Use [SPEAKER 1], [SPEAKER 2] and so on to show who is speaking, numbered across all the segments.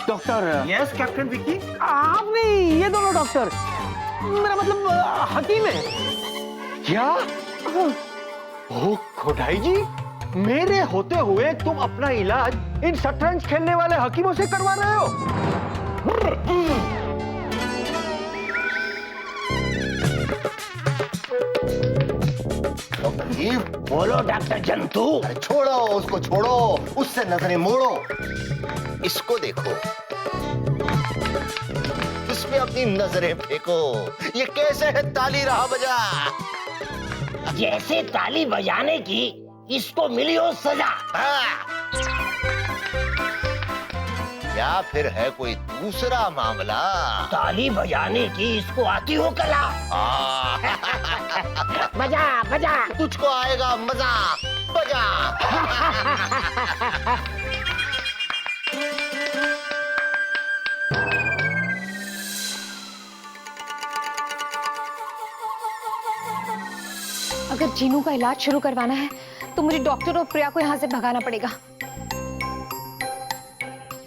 [SPEAKER 1] Doctor.
[SPEAKER 2] Yes captain Vicky.
[SPEAKER 1] आप नहीं, ये दोनों डॉक्टर, मेरा मतलब हकीम है।
[SPEAKER 2] क्या? ओ खोडाई जी, मेरे होते हुए तुम अपना इलाज इन शतरंज खेलने वाले हकीमों से करवा रहे हो?
[SPEAKER 3] बोलो डॉक्टर जंतु।
[SPEAKER 4] छोड़ो उसको, छोड़ो, उससे नजरें मोड़ो। इसको देखो, इसमें अपनी नजरें फेंको। ये कैसे है ताली रहा बजा?
[SPEAKER 3] जैसे ताली बजाने की इसको मिली हो सजा।
[SPEAKER 4] हाँ। या फिर है कोई दूसरा मामला?
[SPEAKER 3] ताली बजाने की इसको आती हो कला। बजा बजा।
[SPEAKER 4] तुझको आएगा मजा, बजा।
[SPEAKER 5] अगर जीनू का इलाज शुरू करवाना है तो मुझे डॉक्टर और प्रिया को यहाँ से भगाना पड़ेगा।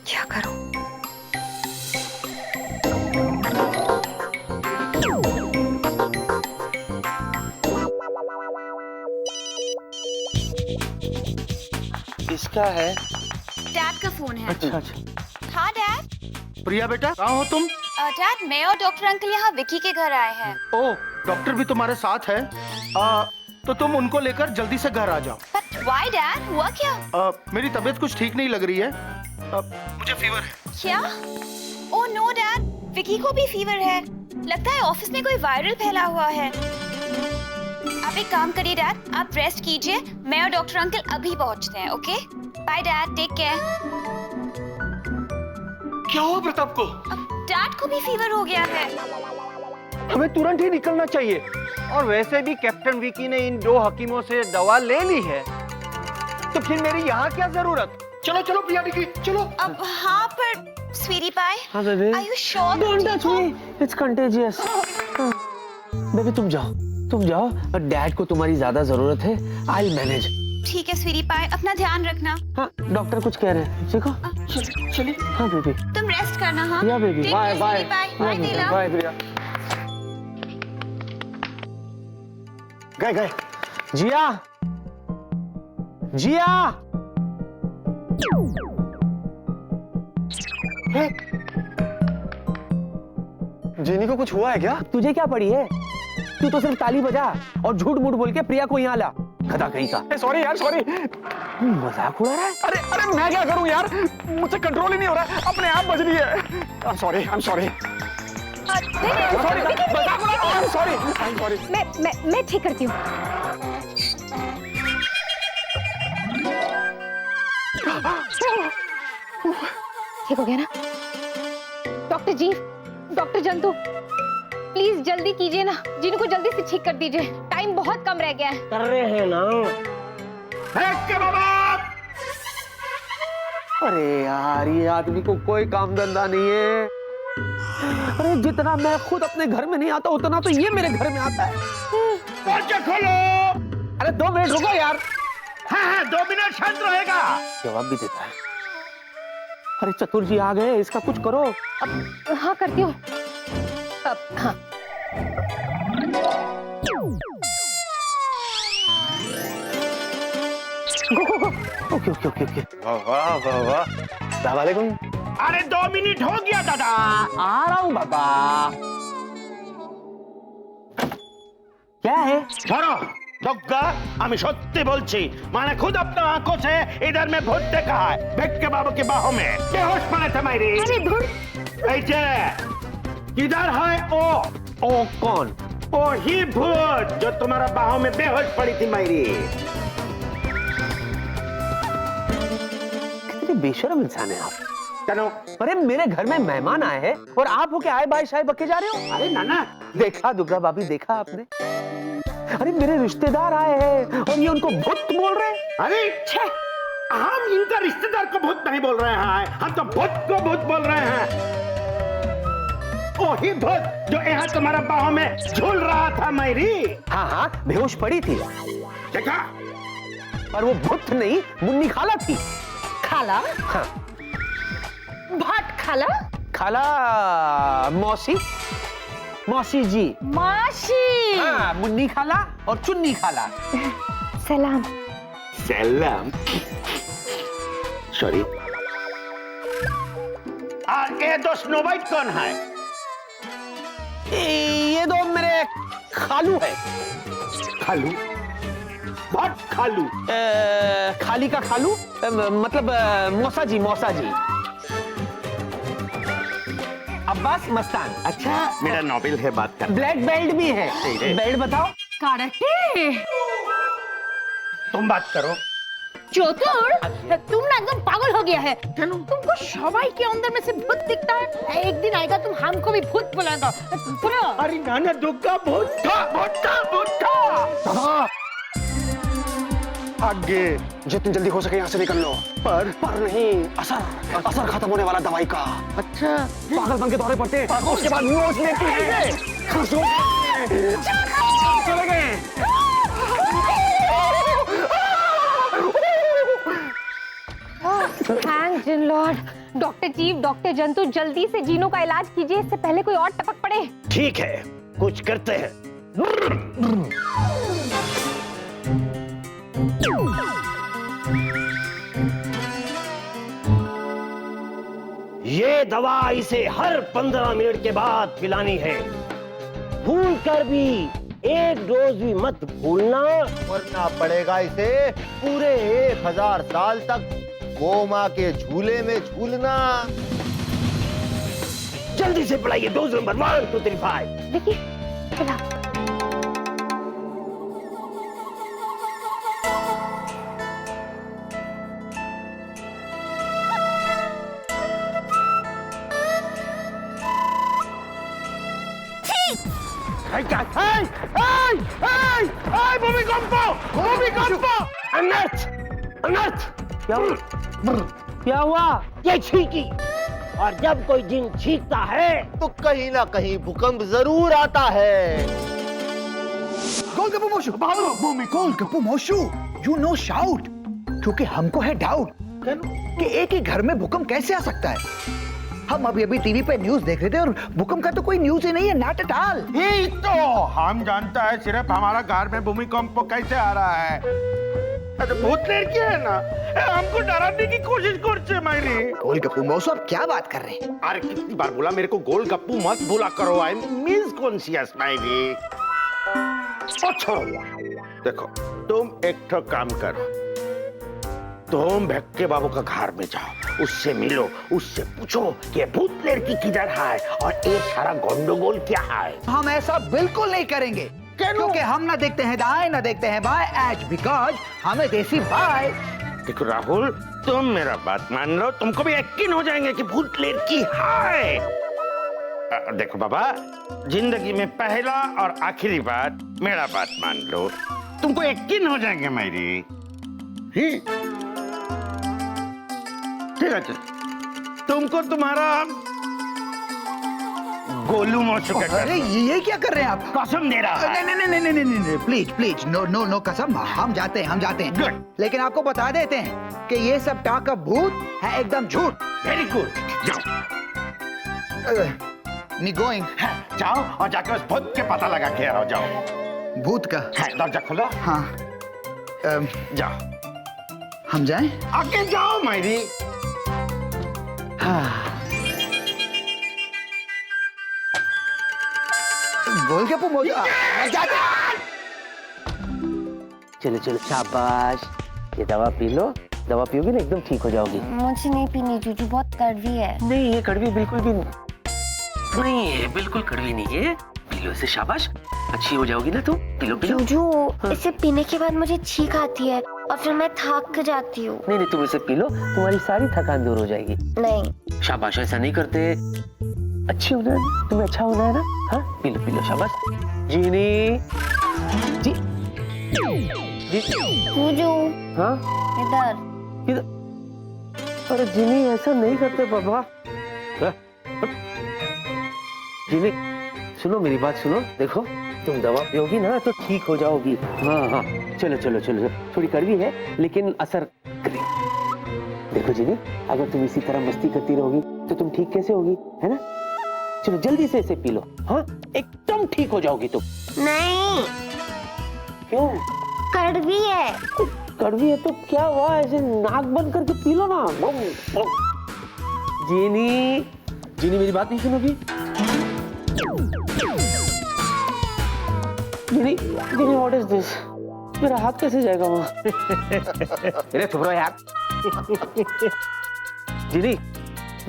[SPEAKER 5] क्या करूं?
[SPEAKER 2] इसका है।
[SPEAKER 6] डैड का फोन है।
[SPEAKER 2] अच्छा अच्छा।
[SPEAKER 6] हाँ डैड।
[SPEAKER 2] प्रिया बेटा, कहाँ हो तुम?
[SPEAKER 6] डैड, मैं और डॉक्टर अंकल यहाँ विकी के घर आए हैं।
[SPEAKER 2] ओ, डॉक्टर भी तुम्हारे साथ है? तो तुम उनको लेकर जल्दी से घर आ जाओ।
[SPEAKER 6] But why dad? हुआ क्या?
[SPEAKER 2] मेरी तबीयत कुछ ठीक नहीं लग रही है। मुझे फीवर है।
[SPEAKER 6] क्या? ओह नो डैड, विकी को भी फीवर है। लगता है ऑफिस में कोई वायरल फैला हुआ है। आप एक काम करिए डैड, आप रेस्ट कीजिए, मैं और डॉक्टर अंकल अभी पहुँचते हैं। Okay bye dad, take care.
[SPEAKER 2] क्या हुआ प्रताप को?
[SPEAKER 6] डैड को भी फीवर हो गया है।
[SPEAKER 2] हमें तुरंत ही निकलना चाहिए। और वैसे भी कैप्टन विकी ने इन दो हकीमों से दवा ले ली है, तो फिर मेरी यहाँ क्या जरूरत? चलो चलो प्रिया विकी, चलो।
[SPEAKER 6] अब हाँ, पर स्वीटी पाई,
[SPEAKER 1] हाँ baby.
[SPEAKER 6] Are you sure?
[SPEAKER 1] Don't touch me. It's contagious. Baby तुम जाओ। डैड को तुम्हारी ज्यादा जरूरत है। I'll manage.
[SPEAKER 6] ठीक है स्वीटी पाई, अपना ध्यान रखना।
[SPEAKER 1] हाँ, डॉक्टर कुछ कह रहे हैं, देखो।
[SPEAKER 2] चलिए।
[SPEAKER 1] हाँ बेबी।
[SPEAKER 6] तुम रेस्ट करना। हाँ
[SPEAKER 1] या baby.
[SPEAKER 6] Take
[SPEAKER 1] bye
[SPEAKER 6] care,
[SPEAKER 1] bye.
[SPEAKER 6] sweetie pie. Bye, Teela.
[SPEAKER 2] Bye Priya. गए।
[SPEAKER 1] जिया।
[SPEAKER 2] जीनी को कुछ हुआ है क्या?
[SPEAKER 1] तुझे क्या पड़ी है? तू तो सिर्फ ताली बजा और झूठ मूठ बोल के प्रिया को यहाँ ला। गधा कहीं का।
[SPEAKER 2] सॉरी यार, सॉरी।
[SPEAKER 1] मजाक उड़ा रहा है?
[SPEAKER 2] अरे मैं क्या करूं यार, मुझसे कंट्रोल ही नहीं हो रहा, अपने आप बज रही है। I'm sorry.
[SPEAKER 5] मैं ठीक करती हूँ। ठीक हो गया ना? डॉक्टर जंतु, प्लीज जल्दी कीजिए ना, जिनको जल्दी से ठीक कर दीजिए, टाइम बहुत कम रह गया है।
[SPEAKER 3] कर रहे हैं ना।
[SPEAKER 1] अरे यार, ये आदमी को कोई काम धंधा नहीं है। अरे जितना मैं खुद अपने घर में नहीं आता, उतना तो ये मेरे घर में आता है।
[SPEAKER 2] दरवाजा खोलो।
[SPEAKER 1] अरे 2 मिनट रुको यार।
[SPEAKER 2] हाँ 2 मिनट शांत रहेगा।
[SPEAKER 1] जवाब भी देता है। अरे चतुर जी आ गए, इसका कुछ करो।
[SPEAKER 5] हाँ करती हूँ। हाँ।
[SPEAKER 1] गो। ओके।
[SPEAKER 2] वाह।
[SPEAKER 1] अस्सलाम वालेकुम।
[SPEAKER 2] अरे 2 मिनट हो गया दादा।
[SPEAKER 1] आ रहा हूँ बाबा। क्या है?
[SPEAKER 2] छोड़ो दुग्गा, আমি সত্যি বলছি, मैंने खुद अपना आंखों से इधर में भूत देखा है। भेटके बाबू के बाहों में बेहोश पड़े थे मेरी।
[SPEAKER 5] अरे धुर।
[SPEAKER 2] किधर है ओ
[SPEAKER 1] कौन?
[SPEAKER 2] ओ ही भूत जो तुम्हारा बाहों में बेहोश पड़ी थी मेरी।
[SPEAKER 1] कितने बेशर्म इंसान है आप।
[SPEAKER 2] चलो।
[SPEAKER 1] अरे मेरे घर में मेहमान आए हैं और आप होके आए बाय शाय बके जा रहे हो।
[SPEAKER 2] अरे नाना,
[SPEAKER 1] देखा दुर्गा भाभी, देखा आपने? अरे मेरे रिश्तेदार आए हैं और ये उनको भूत बोल रहे हैं।
[SPEAKER 2] अरे छे, हम इनका रिश्तेदार को भूत नहीं बोल रहे हैं, हम तो भूत को भूत बोल रहे हैं। वही भूत जो यहाँ तुम्हारा बाहों में झूल रहा था मेरी।
[SPEAKER 1] हाँ, बेहोश पड़ी थी।
[SPEAKER 2] देखा?
[SPEAKER 1] और वो भूत नहीं, मुन्नी खाला थी।
[SPEAKER 5] खाला?
[SPEAKER 1] हाँ।
[SPEAKER 5] खाला?
[SPEAKER 1] खाला मौसी, मौसी जी।
[SPEAKER 5] मासी।
[SPEAKER 1] हाँ, मुन्नी खाला और चुन्नी खाला।
[SPEAKER 5] सलाम।
[SPEAKER 2] सलाम। सॉरी। और ये दो स्नो वाइट कौन है?
[SPEAKER 1] ये दो मेरे खालू है।
[SPEAKER 2] खालू? बहुत खालू।
[SPEAKER 1] खाली का खालू, मतलब मौसा जी, मौसा जी। अब्बास मस्तान।
[SPEAKER 2] अच्छा, मेरा नोबेल है बात कर।
[SPEAKER 1] ब्लैक बेल्ट भी है। बेल्ट बताओ।
[SPEAKER 5] कराटे।
[SPEAKER 2] तुम बात करो।
[SPEAKER 5] चोतुर, तुम ना एकदम पागल हो गया है। तुमको सबाई के अंदर में से भूत दिखता है। एक दिन आएगा तुम हमको भी भूत बुलाएगा। सुनो।
[SPEAKER 2] अरे नाना दुर्गा भूता भूता भूता। आगे
[SPEAKER 1] जितनी जल्दी हो सके यहाँ से निकल लो। पर नहीं, असर खत्म होने वाला दवाई का।
[SPEAKER 2] अच्छा,
[SPEAKER 1] पागलपन के दौरे पड़ते हैं, उसके बाद नोच लेती है। चले गए।
[SPEAKER 5] थैंक जिन लॉर्ड। डॉक्टर चीफ, डॉक्टर जंतु, जल्दी से जीनों का इलाज कीजिए, इससे पहले कोई और टपक पड़े।
[SPEAKER 3] ठीक है, कुछ करते हैं। ये दवा इसे हर 15 मिनट के बाद पिलानी है। भूल कर भी एक डोज भी मत भूलना,
[SPEAKER 4] वरना पड़ेगा इसे पूरे 1000 साल तक गोमा के झूले में झूलना।
[SPEAKER 3] जल्दी से पिलाइए। Dose number 1 2 3 5।
[SPEAKER 5] देखिए, चला।
[SPEAKER 3] अनर्थ, अनर्थ।
[SPEAKER 1] क्या हुआ?
[SPEAKER 3] ये छींकी, और जब कोई जिन छींकता है
[SPEAKER 4] तो कहीं ना कहीं भूकंप जरूर आता है।
[SPEAKER 7] गोलगप्पू मोशू, गोलगप्पू मोशू, यू नो शाउट, क्योंकि हमको है डाउट कि एक ही घर में भूकंप कैसे आ सकता है। हम अभी टीवी पे न्यूज देख रहे थे और भूकंप का तो कोई न्यूज ही नहीं है, नॉट एट ऑल।
[SPEAKER 2] यही तो हम जानता है सिर्फ हमारा घर में भूमिकंप कैसे आ रहा है। अरे भूत लड़की है ना, हमको डराने की कोशिश करते मेरी।
[SPEAKER 7] गोलगप्पू मोशू, आप क्या बात कर रहे हैं?
[SPEAKER 2] अरे कितनी बार बोला मेरे को गोलगप्पू मत बोला करो। आई मींस कॉन्शियस मेरी। छोड़ो, देखो तुम एक ठो काम करो, तुम भक्के बाबू का घर में जाओ, उससे मिलो, उससे पूछो कि भूत लड़की किधर है और ये सारा गंडगोल क्या है।
[SPEAKER 7] हम ऐसा बिल्कुल नहीं करेंगे, क्योंकि हम ना देखते हैं दाएं ना देखते हैं बाएं, एज बिकॉज हमें देसी बाय।
[SPEAKER 2] देखो राहुल, तुम मेरा बात मान लो, तुमको भी यकीन हो जाएंगे कि भूत लड़की है। देखो बाबा, जिंदगी में पहला और आखिरी बात मेरा बात मान लो, तुमको यकीन हो जाएंगे मेरी। ठीक है, तुमको तुम्हारा गोलू मोशू का
[SPEAKER 7] अरे ये क्या कर रहे हैं आप?
[SPEAKER 2] कसम दे रहा है।
[SPEAKER 7] नहीं, प्लीज प्लीज, नो कसम, हम जाते हैं
[SPEAKER 2] Good.
[SPEAKER 7] लेकिन आपको बता देते हैं कि ये सब टाक ऑफ भूत है एकदम झूठ।
[SPEAKER 2] वेरी गुड, जाओ
[SPEAKER 7] गोइंग।
[SPEAKER 2] जाओ और जाकर उस भूत के पता लगा के आओ। जाओ,
[SPEAKER 7] भूत का?
[SPEAKER 2] दरवाजा खोलो।
[SPEAKER 7] हाँ,
[SPEAKER 2] जाओ,
[SPEAKER 7] हम जाएं?
[SPEAKER 2] आगे जाओ मेरी।
[SPEAKER 7] गोलगप्पू मोशू,
[SPEAKER 1] चलो चलो, शाबाश। ये दवा पी लो, दवा पियोगी ना एकदम ठीक हो जाओगी।
[SPEAKER 6] मुझे नहीं पीनी जूजू, बहुत कड़वी है।
[SPEAKER 1] नहीं, ये कड़वी बिल्कुल भी नहीं है, बिल्कुल कड़वी नहीं है। पी लो इसे, शाबाश, अच्छी हो जाओगी ना तुम। पी लो पी लो।
[SPEAKER 6] जूजू, इसे पीने के बाद मुझे छींक आती है और फिर मैं थक जाती हूँ।
[SPEAKER 1] नहीं नहीं, तुम इसे पी लो, तुम्हारी सारी थकान दूर हो जाएगी।
[SPEAKER 6] नहीं,
[SPEAKER 1] शाबाश, ऐसा नहीं करते। अच्छी होना है, तुम्हें अच्छा होना है ना। हाँ, पी लो शाबाश। जीनी जी जी।
[SPEAKER 6] जूजू,
[SPEAKER 1] हाँ,
[SPEAKER 6] इधर।
[SPEAKER 1] अरे जीनी, ऐसा नहीं करते बाबा। जीनी, सुनो मेरी बात सुनो, देखो तुम दवा पियोगी ना तो ठीक हो जाओगी। हाँ हाँ, चलो चलो चलो, थोड़ी कड़वी है लेकिन असर करेगी। देखो जीनी, अगर तुम इसी तरह मस्ती करती रहोगी तो तुम ठीक कैसे होगी, है ना? चलो जल्दी से इसे पी लो, हाँ? एकदम ठीक हो जाओगी तुम।
[SPEAKER 5] नहीं,
[SPEAKER 1] क्यों?
[SPEAKER 5] कड़वी है।
[SPEAKER 1] कड़वी है तो क्या हुआ, ऐसे नाक बंद करके पी लो ना। जीनी, जीनी मेरी बात नहीं सुनोगी? जीनी, जीनी व्हाट इज दिस? मेरा हाथ कैसे जाएगा वहाँ? अरे थोड़ा यार। जीनी,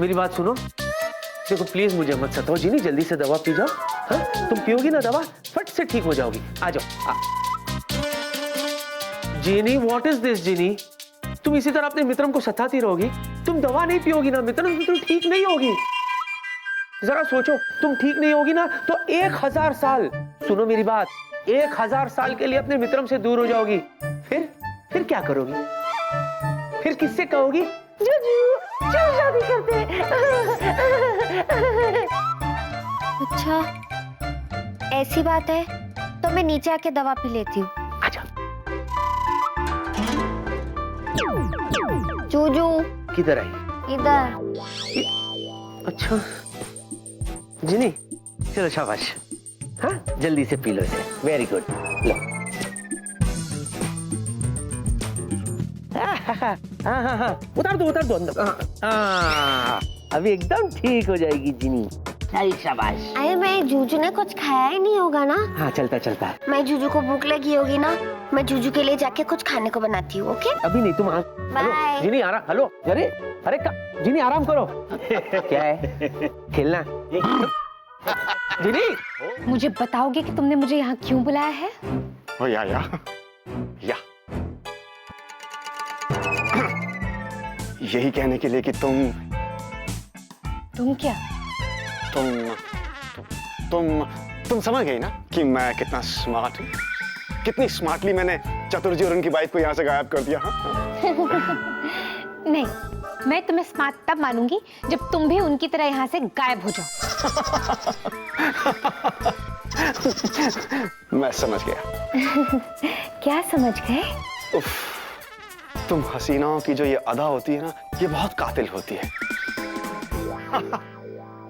[SPEAKER 1] मेरी बात सुनो। देखो प्लीज मुझे मत सताओ जीनी, जल्दी से दवा पी जाओ। हाँ? तुम पियोगी ना दवा, फट से ठीक हो जाओगी। आ जाओ। जीनी व्हाट इज दिस जीनी? तुम इसी तरह अपने मित्रम को सताती रहोगी। तुम दवा नहीं पियोगी ना मित्रम, तुम ठीक नहीं होगी। जरा सोचो, तुम ठीक नहीं होगी ना तो 1000 साल, सुनो मेरी बात, 1000 साल के लिए अपने मित्रम से दूर हो जाओगी। फिर क्या करोगी? फिर किससे कहोगी?
[SPEAKER 5] जीजू, चल शादी करते हैं।
[SPEAKER 8] अच्छा, ऐसी बात है तो मैं नीचे आके दवा पी लेती हूँ।
[SPEAKER 1] आजा।
[SPEAKER 8] जूजू
[SPEAKER 1] किधर आई?
[SPEAKER 8] इधर।
[SPEAKER 1] अच्छा जिनी, चलो शाबाश। हाँ जल्दी से पी लो इसे। वेरी गुड, लो। हाँ, उतार दो अंदर। हाँ, अभी एकदम ठीक हो जाएगी जिनी। चल शाबाश।
[SPEAKER 8] अरे मैं जूजू ने कुछ खाया ही नहीं होगा ना?
[SPEAKER 1] हाँ चलता है।
[SPEAKER 8] मैं जूजू को भूख लगी होगी ना, मैं जूजू के लिए जाके कुछ खाने को बनाती हूँ। ओके
[SPEAKER 1] अभी नहीं, तुम
[SPEAKER 8] बाय।
[SPEAKER 1] जिनी आराम। हेलो, अरे जिनी आराम करो। क्या है, खेलना? जिनी,
[SPEAKER 5] मुझे बताओगे कि तुमने मुझे यहाँ क्यों बुलाया है?
[SPEAKER 2] ओ या यही कहने के लिए कि
[SPEAKER 5] तुम क्या?
[SPEAKER 2] तुम समझ गई ना कि मैं कितना स्मार्ट हूँ, कितनी स्मार्टली मैंने चतुर्जी और उनकी वाइफ को यहाँ से गायब कर दिया।
[SPEAKER 5] नहीं, मैं तुम्हें स्मार्ट तब मानूंगी जब तुम भी उनकी तरह यहाँ से गायब हो जाओ।
[SPEAKER 2] मैं समझ गया।
[SPEAKER 5] क्या समझ गए?
[SPEAKER 2] तुम हसीनाओं की जो ये अदा होती है ना, ये बहुत कातिल होती है।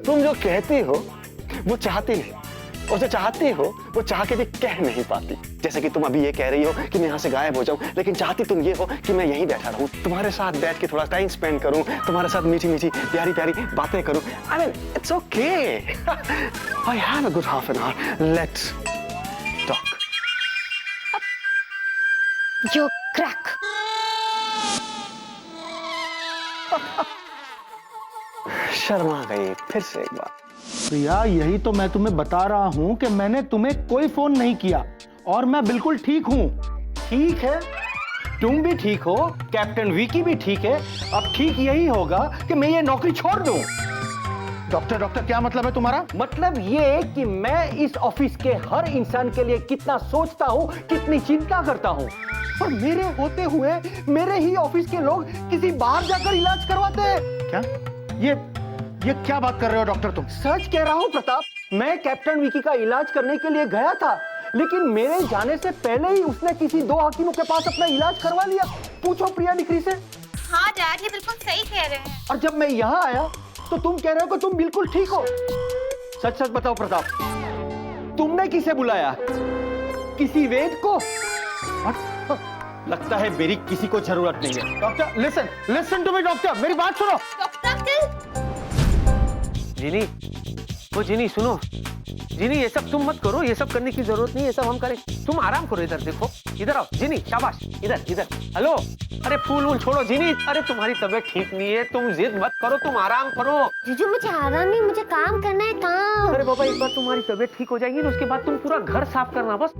[SPEAKER 2] तुम जो कहती हो वो चाहती नहीं, और जो चाहती हो वो चाह के भी कह नहीं पाती। जैसे कि तुम अभी ये कह रही हो कि मैं यहाँ से गायब हो जाऊं, लेकिन चाहती तुम ये हो कि मैं यहीं बैठा रहूं, तुम्हारे साथ बैठ के थोड़ा टाइम स्पेंड करूं, तुम्हारे साथ मीठी मीठी प्यारी प्यारी बातें करूं। I mean it's okay, I have a good half an hour, let's talk.
[SPEAKER 5] You crack.
[SPEAKER 2] Sharma गई फिर से एक बार।
[SPEAKER 9] प्रिया, यही तो मैं तुम्हें बता रहा हूं कि मैंने तुम्हें कोई फोन नहीं किया और मैं बिल्कुल ठीक हूं। ठीक है, तुम भी ठीक हो, कैप्टन विकी भी ठीक है। अब ठीक यही होगा कि मैं ये नौकरी छोड़ दूं। डॉक्टर क्या मतलब है तुम्हारा? मतलब ये कि मैं इस ऑफिस के हर इंसान के लिए कितना सोचता हूं, कितनी चिंता करता हूं, और मेरे होते हुए मेरे ही ऑफिस के लोग किसी बाहर जाकर इलाज करवाते हैं। क्या ये क्या बात कर रहे हो डॉक्टर तुम? सच कह रहा हूं प्रताप, मैं कैप्टन विकी का इलाज करने के लिए गया था, लेकिन मेरे जाने से पहले ही उसने किसी 2 हकीमों के पास अपना इलाज करवा लिया। पूछो प्रिया निकरी से।
[SPEAKER 6] हाँ डैड, ये बिल्कुल सही कह रहे हैं।
[SPEAKER 9] और जब मैं यहाँ आया तो तुम कह रहे हो कि तुम बिल्कुल ठीक हो। सच सच बताओ प्रताप, तुमने किसे बुलाया? किसी वेद को? लगता है मेरी किसी को जरूरत नहीं है। Doctor listen to me doctor, मेरी बात सुनो।
[SPEAKER 1] जिनी, वो जिनी सुनो, जिनी ये सब तुम मत करो, ये सब करने की जरूरत नहीं है, ये सब हम करें। तुम आराम करो, इधर देखो, इधर आओ जिनी, शाबाश, इधर। हेलो, अरे फूल छोड़ो जिनी, अरे तुम्हारी तबीयत ठीक नहीं है, तुम जिद मत करो, तुम आराम करो।
[SPEAKER 8] जीजू मुझे आराम नहीं, मुझे काम करना है, काम।
[SPEAKER 1] अरे बाबा, एक बार तुम्हारी तबीयत ठीक हो जाएगी ना, उसके बाद तुम पूरा घर साफ करना, बस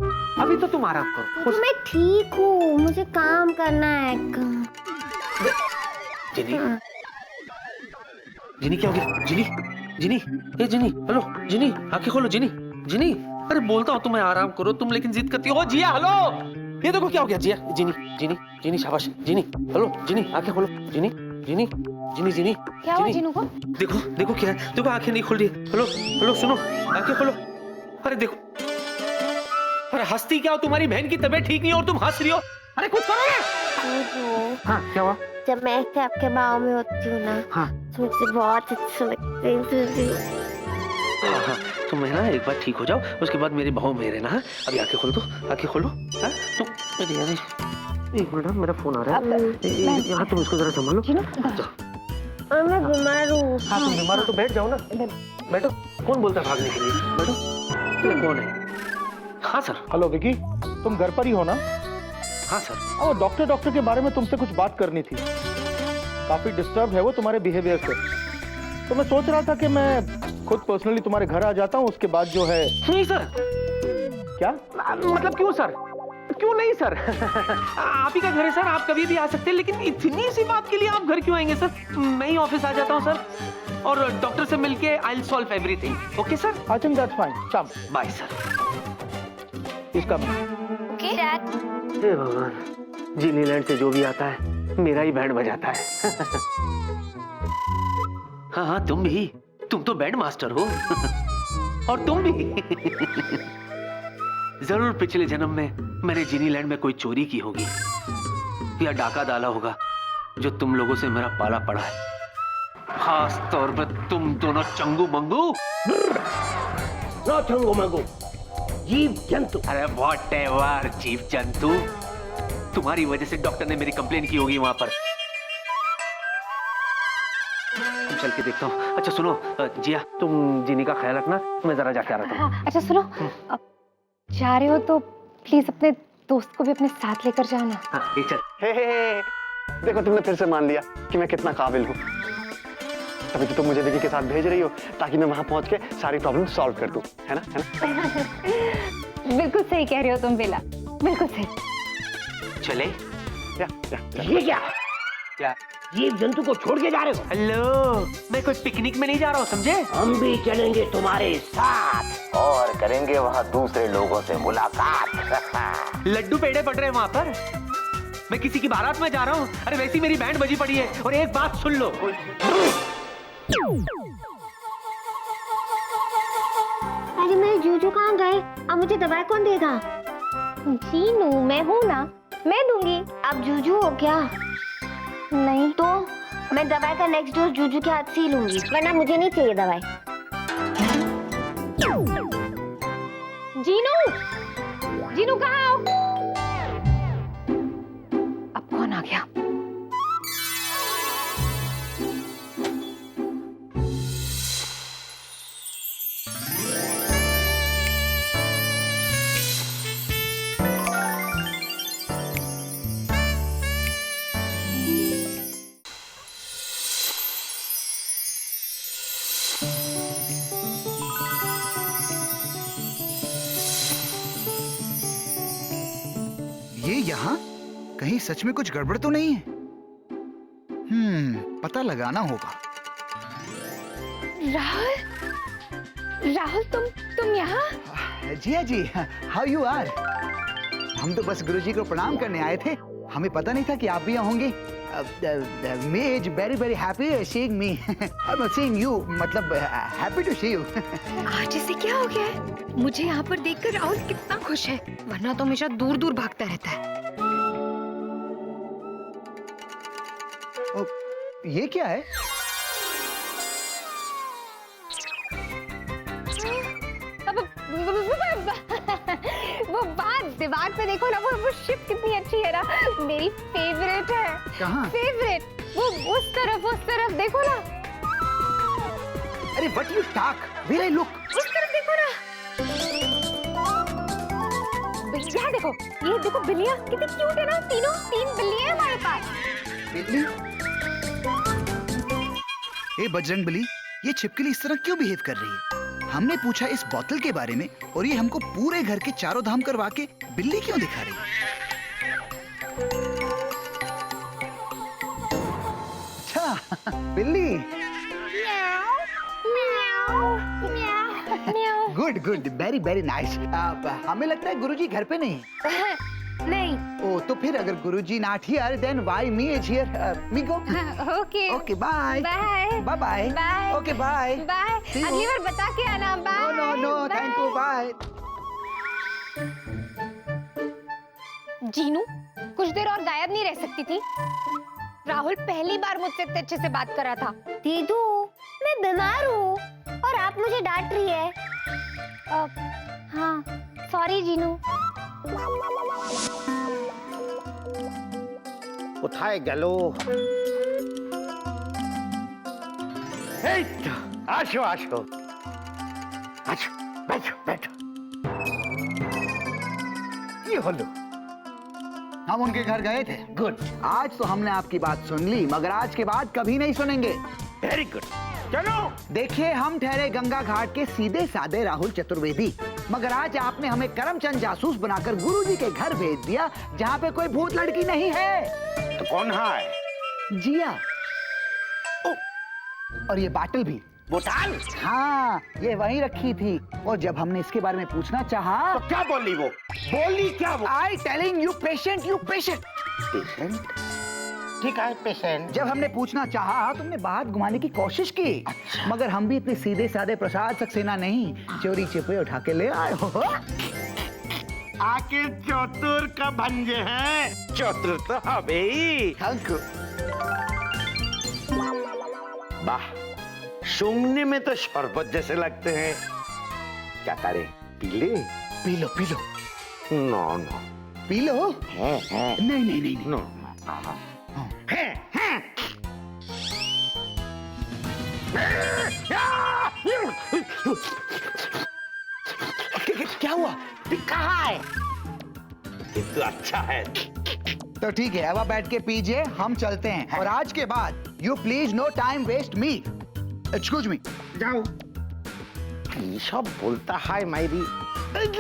[SPEAKER 1] अभी तो तुम आराम करो।
[SPEAKER 8] मैं ठीक हूँ, मुझे काम करना है, काम।
[SPEAKER 1] जिनी क्या हो गया? जिनी, हेलो जिनी, आंखें खोलो जिनी, अरे बोलता हूँ तुम्हें आराम करो तुम, लेकिन जिद करती हो। जिया हेलो, ये देखो क्या हो गया। जिया, जिनी शाबाश, जिनी हेलो, जिनी आंखें खोलो, जिनी
[SPEAKER 5] क्या हुआ जिनू को?
[SPEAKER 1] देखो क्या है, देखो आंखें नहीं खुल रही। हेलो सुनो, आंखें खोलो। अरे देखो, अरे हंसती क्या हो, तुम्हारी बहन की तबीयत ठीक नहीं और तुम हंस रही हो। अरे कुछ करो ना। हाँ क्या हुआ?
[SPEAKER 8] जब मैं आपके बाहों में होती हूँ ना,
[SPEAKER 1] हाँ
[SPEAKER 8] तो मुझे बहुत अच्छा लगता है।
[SPEAKER 1] हाँ हाँ, तुम है ना एक बार ठीक हो जाओ, उसके बाद मेरे बाहों में रहना। हाँ अभी आंखें खोल दो, आंखें खोलो। हाँ तुम अरे एक मिनट, मेरा फोन आ रहा है। यहाँ तुम इसको जरा संभालो।
[SPEAKER 8] और मैं बीमार हूँ।
[SPEAKER 1] हाँ तुम बीमार हो तो बैठ जाओ ना, बैठो। कौन बोलता है भागने के लिए? बैठो। ये कौन है? हाँ सर।
[SPEAKER 9] हेलो विकी, तुम घर पर ही हो ना?
[SPEAKER 1] हाँ सर।
[SPEAKER 9] और डॉक्टर के बारे में तुमसे कुछ बात करनी थी। काफी डिस्टर्ब है वो तुम्हारे बिहेवियर से, तो मैं सोच रहा था कि मैं खुद पर्सनली तुम्हारे घर आ जाता हूँ, उसके बाद जो है।
[SPEAKER 1] नहीं सर।
[SPEAKER 9] क्या
[SPEAKER 1] मतलब क्यों सर? क्यों नहीं सर? आप ही का घर है सर, आप कभी भी आ सकते हैं, लेकिन इतनी सी बात के लिए आप घर क्यों आएंगे सर? मैं ही ऑफिस आ जाता हूँ सर, और डॉक्टर से मिलके I will solve everything. Okay sir?
[SPEAKER 9] I think that's fine. Come
[SPEAKER 1] by sir.
[SPEAKER 9] इसका
[SPEAKER 6] ओके डैड।
[SPEAKER 1] हे भगवान, जिनीलैंड से जो भी आता है मेरा ही बैंड बजाता है। हाँ हाँ तुम भी, तुम तो बैंड मास्टर हो। और तुम भी। जरूर पिछले जन्म में मैंने जिनीलैंड में कोई चोरी की होगी या डाका डाला होगा, जो तुम लोगों से मेरा पाला पड़ा है। खास तौर पर तुम दोनों चंगू मंगू।
[SPEAKER 3] नो चंगू मंगू, जीव जंतु।
[SPEAKER 1] अरे व्हाटएवर जीव जंतु, तुम्हारी वजह से डॉक्टर ने मेरी कंप्लेन की होगी वहां पर। चल के देखता हूँ। अच्छा सुनो जिया, तुम जिनी का ख्याल रखना, मैं जरा जाके आ रहा हूँ।
[SPEAKER 10] हाँ, अच्छा सुनो, अब जा रहे हो तो प्लीज अपने दोस्त को भी अपने साथ लेकर जाना।
[SPEAKER 1] हाँ ये चल।
[SPEAKER 11] हे, देखो तुमने फिर से मान लिया कि मैं कितना काबिल हूँ। तभी तो तुम मुझे विकी के साथ भेज रही हो, ताकि मैं वहां पहुंच के सारी प्रॉब्लम सॉल्व कर दूं, है ना?
[SPEAKER 10] बिल्कुल सही कह रहे हो तुम बेला, बिल्कुल सही।
[SPEAKER 1] चले?
[SPEAKER 3] ये क्या जीव जंतु को छोड़ के जा रहे हो?
[SPEAKER 1] हेलो, मैं कोई पिकनिक में नहीं जा रहा हूँ, समझे?
[SPEAKER 3] हम भी चलेंगे तुम्हारे साथ
[SPEAKER 4] और करेंगे वहाँ दूसरे लोगों से मुलाकात।
[SPEAKER 1] लड्डू पेड़े पड़ रहे हैं वहां पर, मैं किसी की बारात में जा रहा हूँ। अरे वैसी मेरी बैंड बजी पड़ी है। और एक बात सुन लो,
[SPEAKER 8] अरे मेरे जूजू कहाँ गए? अब मुझे दवाई कौन देगा?
[SPEAKER 10] जीनू, मैं हूँ ना, मैं दूंगी।
[SPEAKER 8] आप जूजू हो क्या?
[SPEAKER 10] नहीं
[SPEAKER 8] तो मैं दवाई का नेक्स्ट डोज जूजू के हाथ से ही लूंगी, वरना मुझे नहीं चाहिए दवाई।
[SPEAKER 10] जीनू, जीनू कहाँ हो? अब कौन आ गया?
[SPEAKER 7] ये यहाँ कहीं सच में कुछ गड़बड़ तो नहीं है? पता लगाना होगा।
[SPEAKER 10] राहुल, राहुल तुम यहाँ?
[SPEAKER 7] जिया जी, हाउ यू आर? हम तो बस गुरुजी को प्रणाम करने आए थे, हमें पता नहीं था कि आप भी यहाँ होंगे। May is very very happy seeing me, seeing you, मतलब हैप्पी टू सी यू।
[SPEAKER 10] आज इसे क्या हो गया है? मुझे यहाँ पर देखकर राहुल कितना खुश है, वरना तो हमेशा दूर दूर भागता रहता है।
[SPEAKER 7] ये क्या है?
[SPEAKER 10] वो बात दीवार पे देखो ना, वो शिप कितनी अच्छी है ना, मेरी फेवरेट है।
[SPEAKER 7] कहाँ?
[SPEAKER 10] फेवरेट, वो उस तरफ देखो ना।
[SPEAKER 7] अरे what you talk? Where I look?
[SPEAKER 10] उस तरफ देखो ना। यहाँ देखो, ये देखो बिल्लियाँ कितनी क्यूट है ना, तीन बिल्लियाँ हैं हमारे पास।
[SPEAKER 7] बिल्ली? ए बजरंगबली, ये छिपकली इस तरह क्यों बिहेव कर रही है? हमने पूछा इस बोतल के बारे में और ये हमको पूरे घर के चारों धाम करवा के बिल्ली क्यों दिखा रही है? अच्छा, बिल्ली। Good good, very very nice. हमें लगता है गुरुजी घर पे नहीं है।
[SPEAKER 10] नहीं।
[SPEAKER 7] ओ, तो फिर अगर Guruji not here then why me is here? Me go.
[SPEAKER 10] Okay
[SPEAKER 7] okay, bye
[SPEAKER 10] bye
[SPEAKER 7] bye bye
[SPEAKER 10] bye.
[SPEAKER 7] Okay bye
[SPEAKER 10] bye,
[SPEAKER 7] See you.
[SPEAKER 10] अगली बार बता के आना। Bye.
[SPEAKER 7] No no no, thank you, bye.
[SPEAKER 10] Jeenu, कुछ देर और गायब नहीं रह सकती थी? राहुल पहली बार मुझसे इतने अच्छे से बात कर रहा था।
[SPEAKER 8] दीदू, मैं बीमार हूँ और आप मुझे डांट रही है। हाँ, सॉरी जीनू।
[SPEAKER 2] उठाए गलो। आशो आशो आशो, बैठो बैठो। ये होलो।
[SPEAKER 7] हम उनके घर गए थे।
[SPEAKER 2] गुड।
[SPEAKER 7] आज तो हमने आपकी बात सुन ली, मगर आज के बाद कभी नहीं सुनेंगे।
[SPEAKER 2] Very good. चलो।
[SPEAKER 7] देखिए, हम ठहरे गंगा घाट के सीधे साधे राहुल चतुर्वेदी, मगर आज आपने हमें करमचंद जासूस बनाकर गुरुजी के घर भेज दिया, जहाँ पे कोई भूत लड़की नहीं है।
[SPEAKER 2] तो कौन है?
[SPEAKER 7] जिया। और ये बाटल भी।
[SPEAKER 2] बोतल?
[SPEAKER 7] हाँ, ये वहीं रखी थी। और जब हमने इसके बारे में पूछना चाहा,
[SPEAKER 2] तो क्या बोली वो? बोली क्या वो?
[SPEAKER 7] I telling you patient, you patient.
[SPEAKER 2] Patient? ठीक है, पेशेंट।
[SPEAKER 7] जब हमने पूछना चाहा, तुमने बात घुमाने की कोशिश की।
[SPEAKER 2] अच्छा।
[SPEAKER 7] मगर हम भी इतने सीधे साधे प्रसाद सक्सेना नहीं, चोरी छिपे उठा के ले आए हो।
[SPEAKER 2] आखिर चतुर का भंजे हैं। चतुर तो हवे। वाह, सूंघने में तो शरबत जैसे लगते हैं। क्या करें, पी ले?
[SPEAKER 7] पी लो पी लो।
[SPEAKER 2] No no.
[SPEAKER 7] पी लो।
[SPEAKER 2] है
[SPEAKER 7] नहीं नहीं नहीं,
[SPEAKER 2] नो। है
[SPEAKER 7] क्या हुआ?
[SPEAKER 2] कहाँ है? ये तो अच्छा है।
[SPEAKER 7] तो ठीक है, अब आप बैठ के पीजिए, हम चलते हैं। और आज के बाद you please no time waste me. Excuse me.
[SPEAKER 2] जाओ। ये सब बोलता है मेरी। एक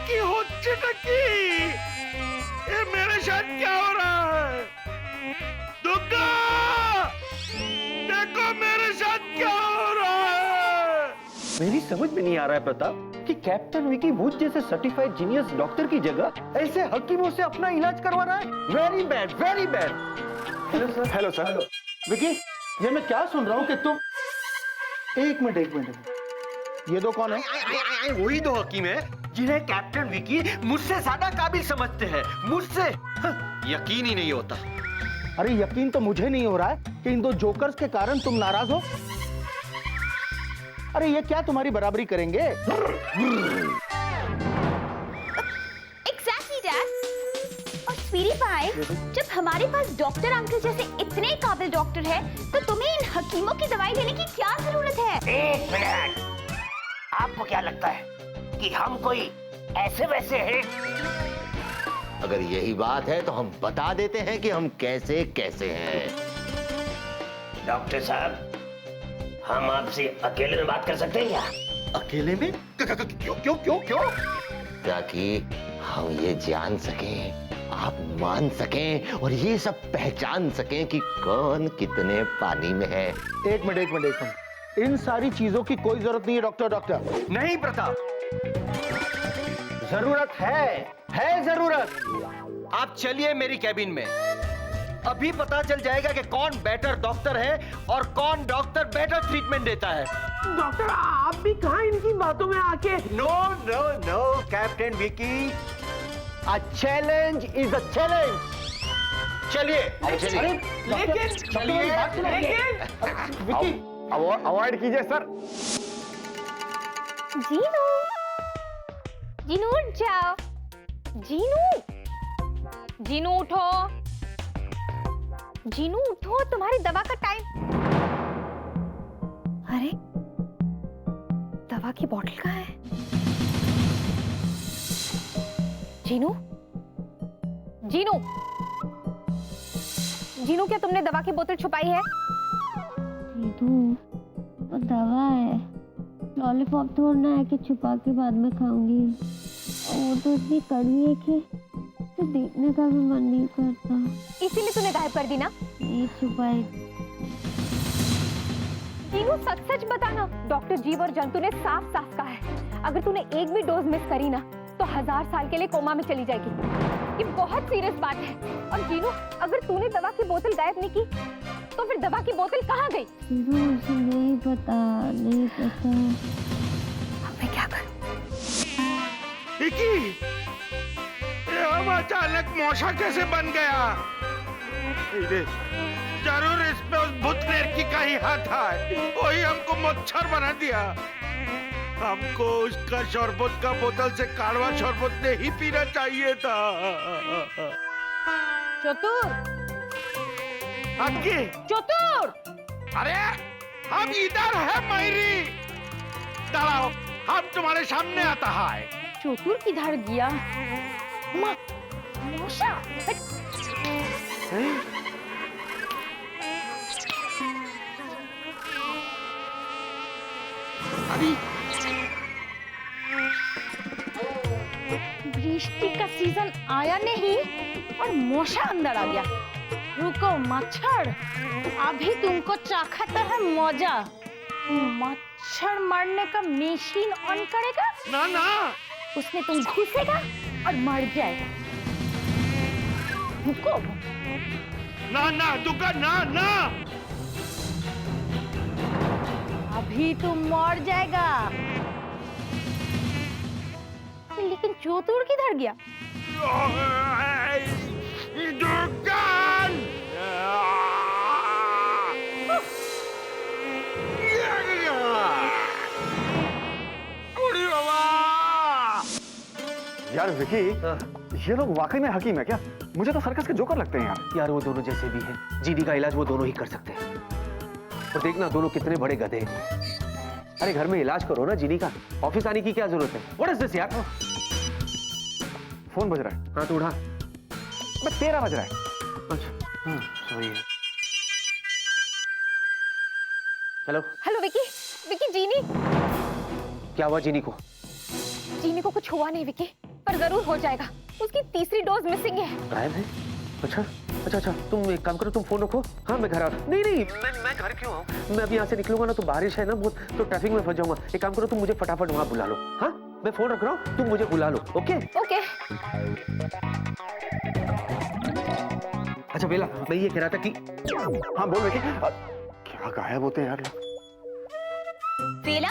[SPEAKER 2] ही हो चिटकी। ये मेरे साथ क्या हो रहा है? दुर्गा, देखो मेरे साथ क्या हो रहा है।
[SPEAKER 1] मेरी समझ में नहीं आ रहा है प्रताप कि कैप्टन विकी भूत जैसे सर्टिफाइड जीनियस डॉक्टर की जगह ऐसे हकीमों से अपना इलाज करवा रहा है। Very bad, very bad. Hello sir.
[SPEAKER 11] Hello sir.
[SPEAKER 9] Vicky, ये मैं क्या सुन रहा हूँ कि तुम... एक मिनट, ये दो कौन है?
[SPEAKER 1] वही दो हकीम है जिन्हें कैप्टन विकी मुझसे ज्यादा काबिल समझते हैं। मुझसे यकीन ही नहीं होता।
[SPEAKER 9] अरे यकीन तो मुझे नहीं हो रहा है कि इन दो जोकर्स के कारण तुम नाराज हो। अरे ये क्या तुम्हारी बराबरी करेंगे?
[SPEAKER 6] Exactly dad. और स्वीटी पाई, जब हमारे पास डॉक्टर अंकल जैसे इतने काबिल डॉक्टर है, तो तुम्हें इन हकीमों की दवाई लेने की क्या जरूरत है?
[SPEAKER 3] एक मिनट, आपको क्या लगता है कि हम कोई ऐसे वैसे हैं?
[SPEAKER 4] अगर यही बात है तो हम बता देते हैं कि हम कैसे कैसे हैं।
[SPEAKER 3] डॉक्टर साहब, हम आपसे अकेले में बात कर सकते हैं क्या?
[SPEAKER 4] अकेले में? क्यों? ताकि हम ये जान सकें, आप मान सकें और ये सब पहचान सकें कि कौन कितने पानी में है।
[SPEAKER 9] एक मिनट। इन सारी चीजों की कोई जरूरत नहीं है डॉक्टर।
[SPEAKER 1] नहीं प्रताप, जरूरत है जरूरत। आप चलिए मेरी कैबिन में, अभी पता चल जाएगा कि कौन बेटर डॉक्टर है और कौन डॉक्टर बेटर ट्रीटमेंट देता है। डॉक्टर, आप भी कहाँ इनकी बातों में आके? No captain Vicky, a challenge is a challenge. चलिए।
[SPEAKER 11] विकी, अवॉइड कीजिए सर।
[SPEAKER 10] जीनू उठ जाओ। जीनू उठो। जीनू उठो, तुम्हारी दवा का टाइम। अरे, दवा की बोतल कहाँ है? जीनू, क्या तुमने दवा की बोतल छुपाई है?
[SPEAKER 8] वो दवा है, लॉलीपॉप तोड़ना है कि छुपा के बाद में खाऊंगी। वो तो इतनी कड़वी है कि तो देखने का भी मन नहीं करता।
[SPEAKER 10] इसीलिए तूने गायब कर दी ना?
[SPEAKER 8] नहीं छुपाई।
[SPEAKER 10] जीनू, सच बताना, डॉक्टर जीव और जंतु ने साफ कहा है, अगर तूने एक भी डोज मिस करी ना तो 1000 साल के लिए कोमा में चली जाएगी। ये बहुत सीरियस बात है। और जीनू, अगर तूने दवा की बोतल गायब नहीं की तो फिर दवा की बोतल कहाँ गई?
[SPEAKER 8] मुझे नहीं पता, नहीं पता।
[SPEAKER 10] अब मैं क्या करूं?
[SPEAKER 2] विकी, ये हम अचानक मौसा कैसे बन गया? जरूर इसमें उस भूतनेर की का ही हाथ है, वही हमको मच्छर बना दिया। हमको उसका शरबत का बोतल से काढ़वा शरबत नहीं पीना चाहिए था।
[SPEAKER 5] चतुर,
[SPEAKER 2] आगे
[SPEAKER 5] चतुर,
[SPEAKER 2] अरे हम इधर है मैरी, दाঁড়াও, हम तुम्हारे सामने आता है।
[SPEAKER 5] चतुर किधर गया? मौसा, बृष्टि का सीजन आया नहीं और मौसा अंदर आ गया। रुको मच्छर, अभी तुमको चाखता है मौजा। मच्छर मारने का मशीन ऑन करेगा
[SPEAKER 2] ना ना,
[SPEAKER 5] उसमें तुम घुसेगा और मर जाएगा। रुको,
[SPEAKER 2] ना ना दुका, ना ना,
[SPEAKER 5] अभी तुम मर जाएगा। लेकिन चतुर किधर गया?
[SPEAKER 2] दुकान
[SPEAKER 11] यार विकी, ये लोग वाकई में हकीम है क्या? मुझे तो सर्कस के जोकर लगते हैं यार।
[SPEAKER 1] यार वो दोनों जैसे भी हैं, जीनी का इलाज वो दोनों ही कर सकते हैं। और देखना दोनों कितने बड़े गधे हैं। अरे घर में इलाज करो ना जीनी का, ऑफिस आने की क्या जरूरत है? व्हाट इज दिस यार?
[SPEAKER 11] फोन बज रहा है।
[SPEAKER 1] हाँ तो उठा।
[SPEAKER 11] बस 13 बज रहा है।
[SPEAKER 1] अच्छा, sorry. Hello,
[SPEAKER 10] hello Vicky, Vicky Jeeni,
[SPEAKER 1] क्या हुआ जीनी को?
[SPEAKER 10] जीनी को कुछ हुआ नहीं विकी, पर जरूर हो जाएगा। उसकी तीसरी डोज मिसिंग है।
[SPEAKER 1] गायब है? अच्छा अच्छा अच्छा, तुम एक काम करो, तुम फोन रखो। हाँ मैं घर आ रहा। नहीं नहीं, मैं घर क्यों आऊँ? मैं अभी यहाँ से निकलूंगा ना तो बारिश है ना बहुत, तो ट्रैफिक में फंस जाऊंगा। एक काम करो, तुम मुझे फटाफट वहाँ बुला लो। हाँ मैं फोन रख रहा हूँ, तुम मुझे बुला लो। Okay
[SPEAKER 10] okay.
[SPEAKER 1] अच्छा बेला, मैं ये कह रहा था कि
[SPEAKER 11] हाँ बोल विकी। क्या गायब होते हैं यार लोग।
[SPEAKER 6] बेला,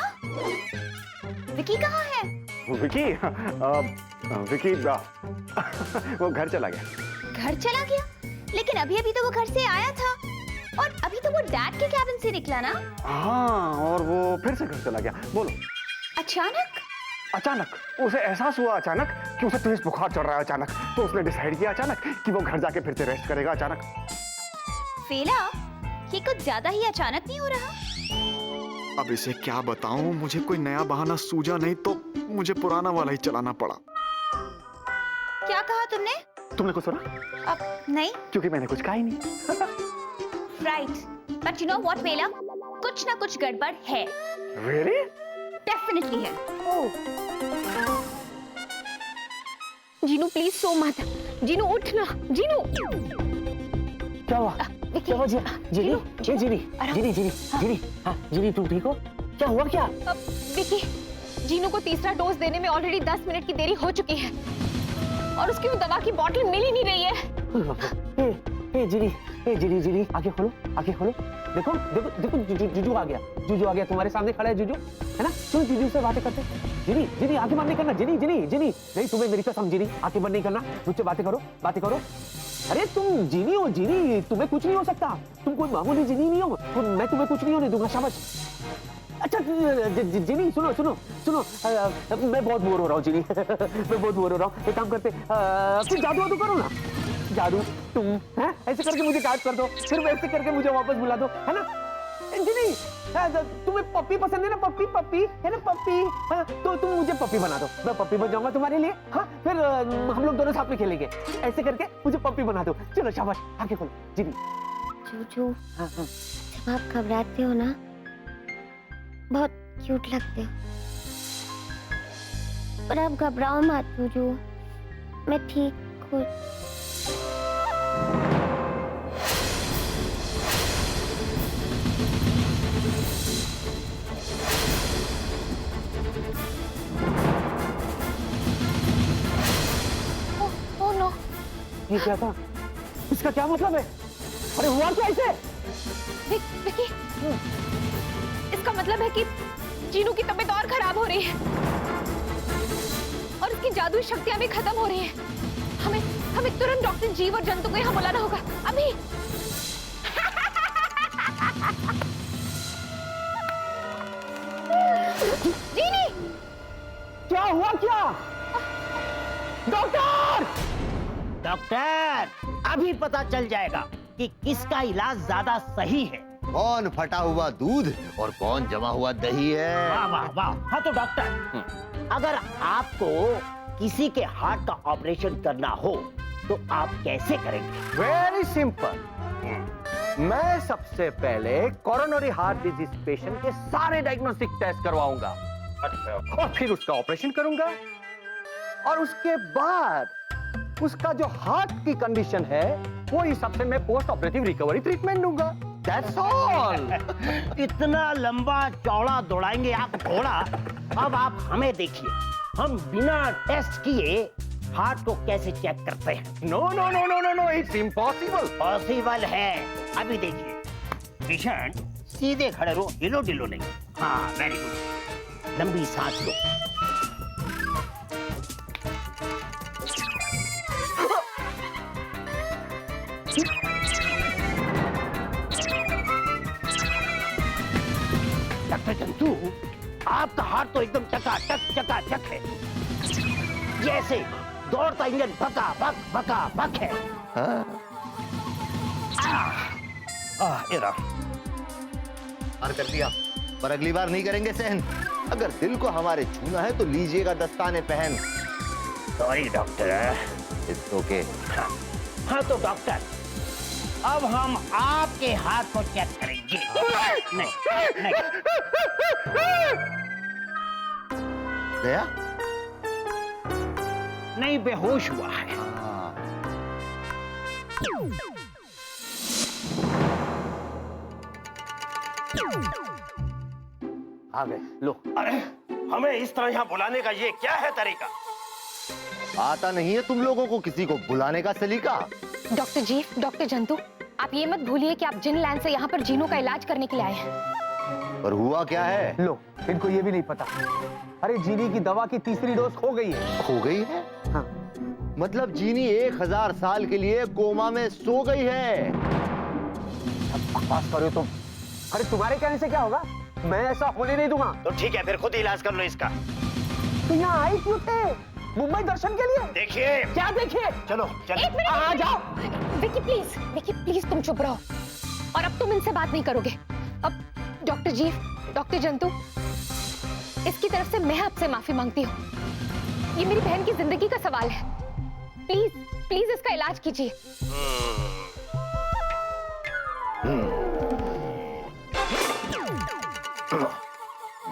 [SPEAKER 6] विकी कहाँ है?
[SPEAKER 11] विकी, विकी वो घर चला गया।
[SPEAKER 6] घर चला गया? लेकिन अभी अभी तो वो घर से आया था, और अभी तो वो डैड के कैबिन से निकला ना।
[SPEAKER 11] हाँ, और वो फिर से घर चला गया। बोलो।
[SPEAKER 6] अचानक?
[SPEAKER 11] अचानक उसे एहसास हुआ अचानक कि उसे तेज बुखार चढ़ रहा है अचानक, तो उसने डिसाइड किया अचानक कि वो घर जाके फिर से रेस्ट करेगा अचानक।
[SPEAKER 6] बेला, ये कुछ ज्यादा ही अचानक नहीं हो रहा?
[SPEAKER 12] अब इसे क्या बताऊं, मुझे कोई नया बहाना सूझा नहीं तो मुझे पुराना वाला ही चलाना पड़ा।
[SPEAKER 6] क्या कहा तुमने?
[SPEAKER 11] तुमने कुछ सुना?
[SPEAKER 6] अब नहीं,
[SPEAKER 11] क्योंकि मैंने कुछ कहा ही नहीं।
[SPEAKER 6] Right, but you know what Bela, कुछ ना कुछ गड़बड़ है।
[SPEAKER 11] Really?
[SPEAKER 6] डेफिनेटली है।
[SPEAKER 10] जीनू प्लीज सो मत। जीनू उठ ना, जीनू।
[SPEAKER 1] क्या हुआ? क्या हुआ जीनी? ये जीनी, जीनी जीनी जीनी, हाँ जीनी तुम ठीक हो? क्या हुआ क्या?
[SPEAKER 10] विकी, जीनू को तीसरा डोज देने में ऑलरेडी 10 मिनट की देरी हो चुकी है और उसकी वो दवा की बोतल मिल ही नहीं रही है।
[SPEAKER 1] ए जीनी जीनी, आंखें खोलो, आंखें खोलो। देखो देखो देखो, जुजू आ गया, जुजू आ गया, तुम्हारे सामने खड़ा है जुजू, है ना? तुम जुजू से बातें करते। जीनी जीनी, आंखें बंद नहीं करना। जीनी जीनी जीनी, नहीं तुम्हें मेरी कसम जीनी, आंखें बंद नहीं करना, मुझसे बातें करो, बातें करो। अरे तुम जीनी हो जीनी, तुम्हें कुछ नहीं हो सकता, तुम कोई मामूली जीनी नहीं हो, मैं तुम्हें कुछ नहीं होने दूंगा। शाबाश। अच्छा जीनी सुनो सुनो सुनो, मैं बहुत बोर हो रहा हूँ जीनी, मैं बहुत बोर हो रहा हूँ। एक काम करते, कुछ जादू वादू करो ना, जादू तुम हैं, ऐसे करके मुझे गायब कर दो, फिर वैसे करके मुझे वापस बुला दो, है ना? जीनी, तुम्हें पप्पी पसंद है ना? पप्पी पप्पी है ना, पप्पी, हाँ तो तुम मुझे पप्पी बना दो, मैं पप्पी बन जाऊंगा तुम्हारे लिए। हाँ फिर हम लोग दोनों साथ में खेलेंगे, ऐसे करके मुझे पप्पी बना दो। चलो शाबाश, आंखें खोलो जीनी।
[SPEAKER 8] जूजू,
[SPEAKER 1] हाँ हाँ,
[SPEAKER 8] जब आप घबराते हो ना, बहुत क्यूट लगते हो। पर आप घबराओ मत जूजू, मैं ठीक हूँ।
[SPEAKER 1] ये क्या था? इसका क्या मतलब है? अरे हुआ क्या ऐसे?
[SPEAKER 10] विकी, इसका मतलब है कि जीनू की तबीयत और खराब हो रही है और उसकी जादुई शक्तियां भी खत्म हो रही हैं। हमें तुरंत डॉक्टर जीव और जंतु को यहाँ बुलाना होगा अभी। जीनी,
[SPEAKER 3] क्या हुआ क्या? डॉक्टर! डॉक्टर, अभी पता चल जाएगा कि किसका इलाज ज्यादा सही है।
[SPEAKER 4] कौन फटा हुआ दूध और कौन जमा हुआ दही है।
[SPEAKER 3] वाह वाह वाह। हाँ तो डॉक्टर, अगर आपको किसी के हार्ट का ऑपरेशन करना हो तो आप कैसे करेंगे?
[SPEAKER 9] Very simple. मैं सबसे पहले कोरोनरी हार्ट डिजीज पेशेंट के सारे डायग्नोस्टिक टेस्ट करवाऊंगा और फिर उसका ऑपरेशन करूंगा और उसके बाद उसका जो हार्ट की कंडीशन है वो हिसाब से मैं पोस्ट ऑपरेटिव रिकवरी ट्रीटमेंट दूंगा। That's all.
[SPEAKER 3] इतना लंबा चौड़ा दौड़ाएंगे आप घोड़ा। अब आप हमें देखिए, हम बिना टेस्ट किए हार्ट को कैसे चेक करते हैं?
[SPEAKER 9] No no no no no no, it's impossible.
[SPEAKER 3] Possible है। अभी देखिए, पेशेंट सीधे खड़े रहो, हिलो डिलो नहीं। हाँ, वेरी गुड। लंबी सांस लो। डॉक्टर जंतु, आपका हार्ट तो एकदम चकाचक है, जैसे दौड़ता इंजन भका भक है।
[SPEAKER 4] पार कर दिया, पर अगली बार नहीं करेंगे सहन। अगर दिल को हमारे छूना है तो लीजिएगा दस्ताने पहन।
[SPEAKER 3] Sorry doctor.
[SPEAKER 4] It's okay.
[SPEAKER 3] हाँ तो डॉक्टर, अब हम आपके हाथ को चेक करेंगे। नहीं।
[SPEAKER 4] गया?
[SPEAKER 3] नहीं, बेहोश हुआ है।
[SPEAKER 9] आ गए, लो।
[SPEAKER 3] अरे, हमें इस तरह यहाँ बुलाने का ये क्या है तरीका?
[SPEAKER 4] आता नहीं है तुम लोगों को किसी को बुलाने का सलीका।
[SPEAKER 10] डॉक्टर जी, डॉक्टर जंतु, आप ये मत भूलिए कि आप जिन लैंड से यहाँ पर जीनू का इलाज करने के लिए आए हैं।
[SPEAKER 4] पर हुआ क्या है?
[SPEAKER 1] लो, इनको ये भी नहीं पता। अरे जीनी की दवा की तीसरी डोज खो गई है।
[SPEAKER 4] खो गई है?
[SPEAKER 1] हाँ।
[SPEAKER 4] मतलब जीनी 1000 साल के लिए कोमा में सो गई है।
[SPEAKER 1] बकवास करो तुम। अरे तुम्हारे कहने से क्या होगा? मैं ऐसा होने नहीं दूंगा।
[SPEAKER 3] तो ठीक है, फिर खुद इलाज कर लो इसका।
[SPEAKER 1] तो यहाँ आई क्यों थे? मुंबई दर्शन के लिए?
[SPEAKER 3] देखिए।
[SPEAKER 1] क्या देखिए?
[SPEAKER 3] चलो चलो।
[SPEAKER 10] एक मिनट,
[SPEAKER 3] आ जाओ।
[SPEAKER 10] विकी प्लीज तुम चुप रहो और अब तुम इनसे बात नहीं करोगे। अब डॉक्टर जी, डॉक्टर जंतु, इसकी तरफ से मैं आपसे माफी मांगती हूँ। ये मेरी बहन की जिंदगी का सवाल है। प्लीज इसका इलाज कीजिए।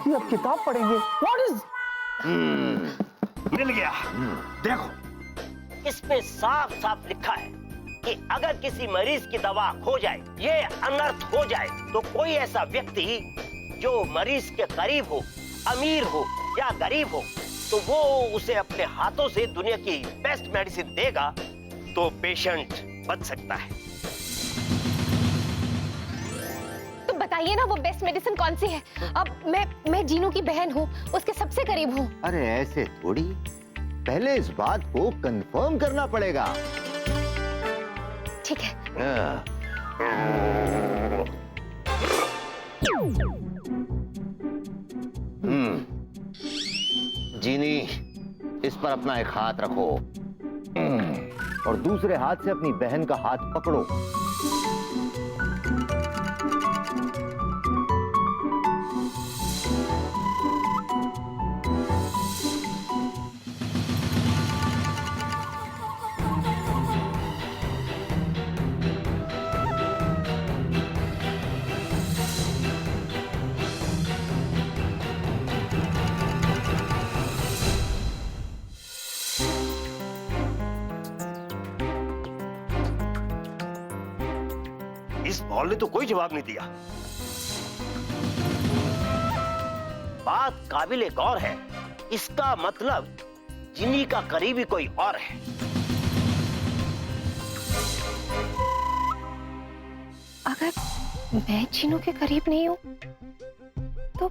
[SPEAKER 1] ये अब किताब पढ़ेंगे। What is?
[SPEAKER 3] मिल गया। देखो, इसमें साफ साफ लिखा है कि अगर किसी मरीज की दवा खो जाए, ये अनर्थ हो जाए, तो कोई ऐसा व्यक्ति जो मरीज के करीब हो, अमीर हो या गरीब हो, तो वो उसे अपने हाथों से दुनिया की बेस्ट मेडिसिन देगा तो पेशेंट बच सकता है।
[SPEAKER 10] तो बताइए ना वो बेस्ट मेडिसिन कौन सी है? अब मैं जीनू की बहन हूँ, उसके सबसे करीब हूँ।
[SPEAKER 4] अरे ऐसे थोड़ी, पहले इस बात को कंफर्म करना पड़ेगा।
[SPEAKER 10] ठीक है।
[SPEAKER 4] जीनी, इस पर अपना एक हाथ रखो और दूसरे हाथ से अपनी बहन का हाथ पकड़ो।
[SPEAKER 3] इस बॉल ने तो कोई जवाब नहीं दिया। बात काबिले गौर है। इसका मतलब जिनी का करीबी कोई और है।
[SPEAKER 10] मैं चीनू के करीब नहीं हूँ तो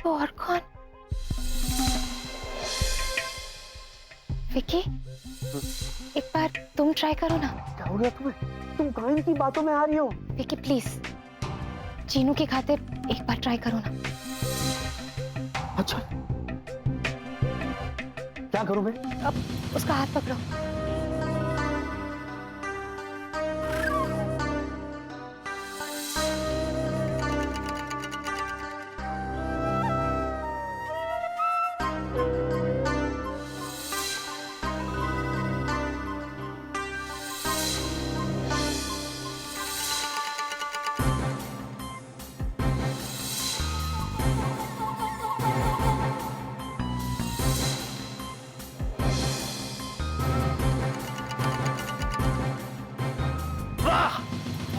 [SPEAKER 10] और कौन? विकी, एक बार तुम ट्राई करो ना।
[SPEAKER 1] क्या हो गया तुम्हें? तुम कहाँ इनकी बातों में आ रही हो?
[SPEAKER 10] विकी प्लीज, चीनू की खातिर एक बार ट्राई करो ना।
[SPEAKER 1] अच्छा, क्या करूं मैं?
[SPEAKER 10] अब उसका हाथ पकड़ो।
[SPEAKER 3] वाह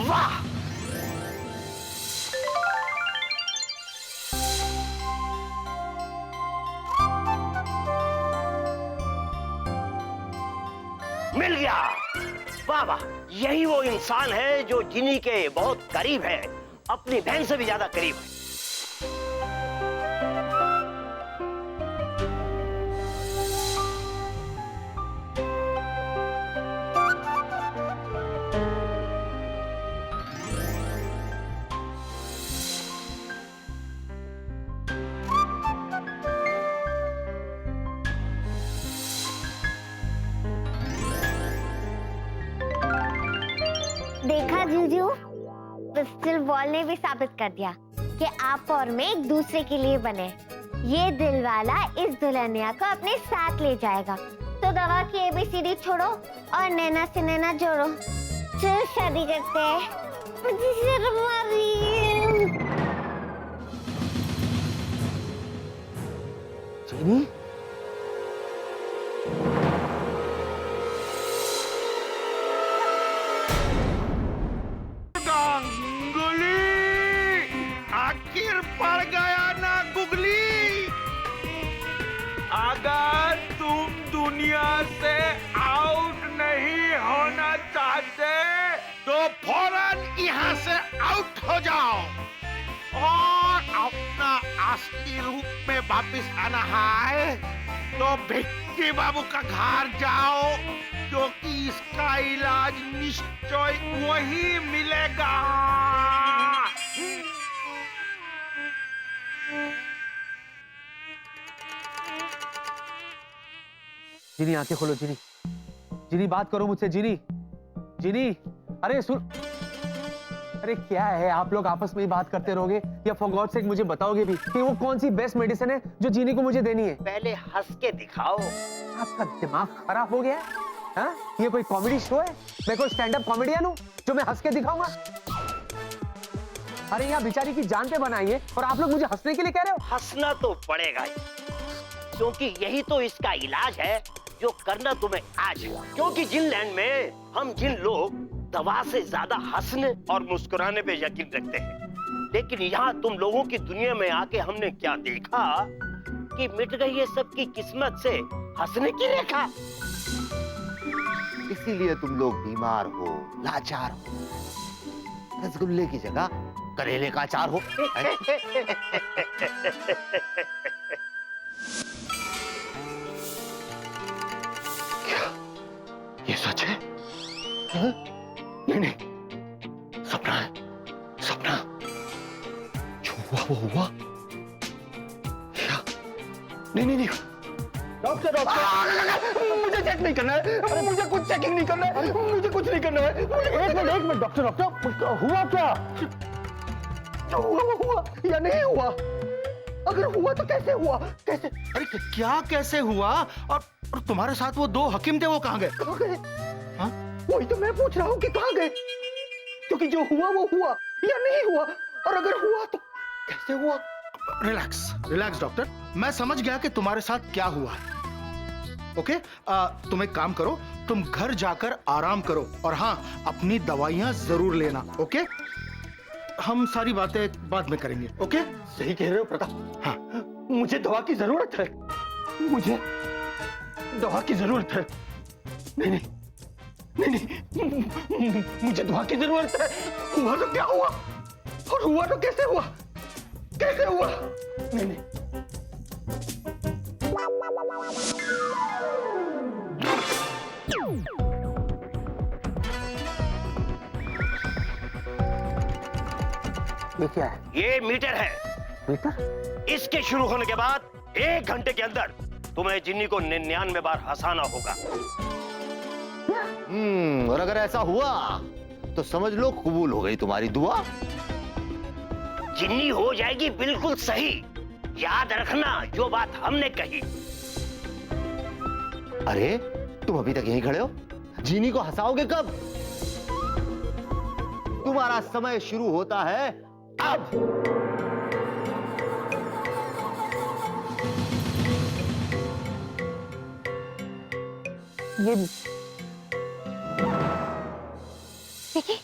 [SPEAKER 3] वाह, मिल गया। वाह वाह, यही वो इंसान है जो जिनी के बहुत करीब है, अपनी बहन से भी ज्यादा करीब है।
[SPEAKER 8] देखा जीजू, पिस्टल बॉल ने भी साबित कर दिया कि आप और मैं एक दूसरे के लिए बने। ये दिल वाला इस दुल्हनिया को अपने साथ ले जाएगा। तो दवा की ABCD छोड़ो और नैना से नैना जोड़ो। चलो शादी करते हैं। मुझे शर्म आ रही है।
[SPEAKER 1] चीनी?
[SPEAKER 2] आखिर पड़ गया ना गुगली। अगर तुम दुनिया से आउट नहीं होना चाहते तो फौरन यहाँ से आउट हो जाओ और अपना असली रूप में वापस आना है तो भिक्की बाबू का घर जाओ, क्योंकि इसका इलाज निश्चय वही मिलेगा।
[SPEAKER 1] जिनी, आंखें खोलो जिनी। जिनी, बात करो मुझसे जिनी। जिनी, अरे सुन। अरे क्या है, आप लोग आपस में ही बात करते रहोगे या फॉर गॉड सेक मुझे बताओगे भी कि वो कौन सी बेस्ट मेडिसिन है जो जिनी को मुझे देनी है?
[SPEAKER 3] पहले हंस के दिखाओ।
[SPEAKER 1] आपका दिमाग खराब हो गया है? हाँ? ये कोई कॉमेडी शो है? मैं कोई स्टैंड अप कॉमेडियन हूँ जो मैं हंस के दिखाऊंगा? अरे यहाँ बेचारी की जान पे बनाई है और आप लोग मुझे हंसने के लिए कह रहे हो?
[SPEAKER 3] हंसना तो पड़ेगा ही, क्योंकि यही तो इसका इलाज है जो करना तुम्हें आज है। क्योंकि जिनलैंड में हम जिन लोग दवा से ज्यादा हंसने और मुस्कुराने पे यकीन रखते हैं, लेकिन यहाँ तुम लोगों की दुनिया में आके हमने क्या देखा कि मिट गई है सबकी किस्मत से हंसने की रेखा।
[SPEAKER 4] इसीलिए तुम लोग बीमार हो, लाचार हो। रसगुल्ले की जगह करेले का अचार हो। क्या ये सच है? हाँ? नहीं नहीं, सपना है, सपना। जो हुआ वो हुआ। क्या? नहीं नहीं नहीं,
[SPEAKER 9] डॉक्टर मुझे चेक नहीं करना है। अरे मुझे कुछ चेकिंग नहीं करना है। मुझे कुछ नहीं करना है। एक मिनट डॉक्टर, हुआ क्या? जो हुआ वो हुआ या नहीं हुआ? अगर हुआ तो कैसे हुआ? कैसे? अरे क्या कैसे हुआ? और तुम्हारे साथ वो दो हकीम थे, वो कहाँ गए? कहाँ गए? हाँ? वही तो मैं पूछ रहा हूँ कि कहाँ गए? क्योंकि जो हुआ वो हुआ या नहीं हुआ, और अगर हुआ तो कैसे हुआ? रिलैक्स रिलैक्स डॉक्टर, मैं समझ गया कि तुम्हारे साथ क्या हुआ है। ओके, तुम एक काम करो, तुम घर जाकर आराम करो और हाँ, अपनी दवाइयां जरूर लेना। ओके, हम सारी बातें बाद में करेंगे। ओके? सही कह रहे हो प्रताप। हाँ, मुझे दवा की जरूरत है। मुझे दवा की जरूरत है। नहीं नहीं,
[SPEAKER 1] नहीं, मुझे दुआ की जरूरत है। हुआ तो क्या हुआ, और हुआ तो कैसे हुआ, कैसे हुआ? नहीं नहीं, ये क्या है?
[SPEAKER 3] ये मीटर है।
[SPEAKER 1] मीटर?
[SPEAKER 3] इसके शुरू होने के बाद 1 घंटे के अंदर तुम्हें जिन्नी को 99 बार हंसाना होगा।
[SPEAKER 4] और अगर ऐसा हुआ तो समझ लो कबूल हो गई तुम्हारी दुआ।
[SPEAKER 3] जिन्नी हो जाएगी बिल्कुल सही। याद रखना जो बात हमने कही।
[SPEAKER 4] अरे तुम अभी तक यहीं खड़े हो, जीनी को हंसाओगे कब? तुम्हारा समय शुरू होता है अब।
[SPEAKER 1] ये
[SPEAKER 10] देखिए,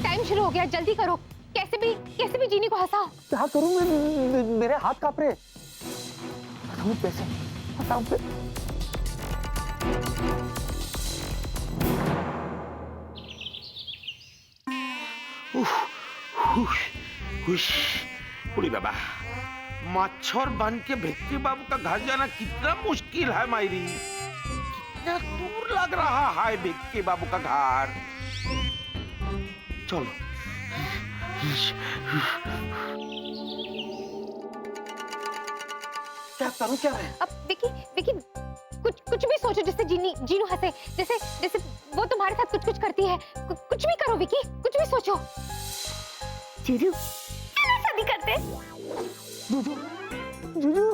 [SPEAKER 10] टाइम शुरू हो गया, जल्दी करो। कैसे भी जीनी को हंसाओ।
[SPEAKER 1] क्या करूं मैं, मेरे हाथ कांप रहे। हटाऊं कैसे, हटाऊं कैसे?
[SPEAKER 2] उड़ी बाबा, मच्छर बन के भिक्की बाबू का घर जाना कितना मुश्किल है मायरी। कितना दूर लग रहा है भिक्की बाबू का घर। चलो।
[SPEAKER 1] क्या करूं, क्या है?
[SPEAKER 10] अब विकी कुछ भी सोचो जिससे जीनू हंसे। जैसे वो तुम्हारे साथ कुछ करती है। कुछ भी करो विकी, कुछ भी सोचो।
[SPEAKER 8] जुजू, चलो शादी करते।
[SPEAKER 1] जुजू, जुजू,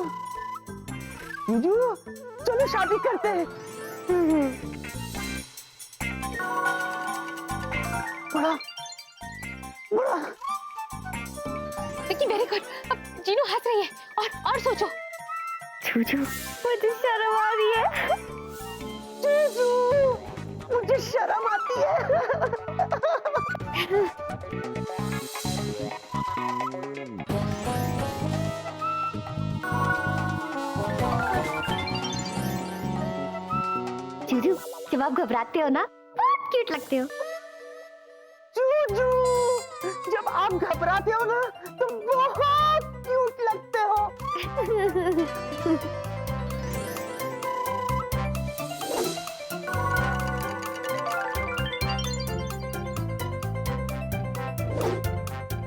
[SPEAKER 1] जुजू, चलो शादी करते हैं। बड़ा, बड़ा।
[SPEAKER 10] Vicky very good. अब जीनू हंस रही है, और सोचो।
[SPEAKER 8] जुजू, मुझे शर्म आ रही है।
[SPEAKER 1] जुजू, मुझे शर्म आती है।
[SPEAKER 8] जुजू, जब आप घबराते हो ना, बहुत क्यूट लगते हो।
[SPEAKER 1] जुजू, जब आप घबराते हो ना तो बहुत क्यूट लगते हो।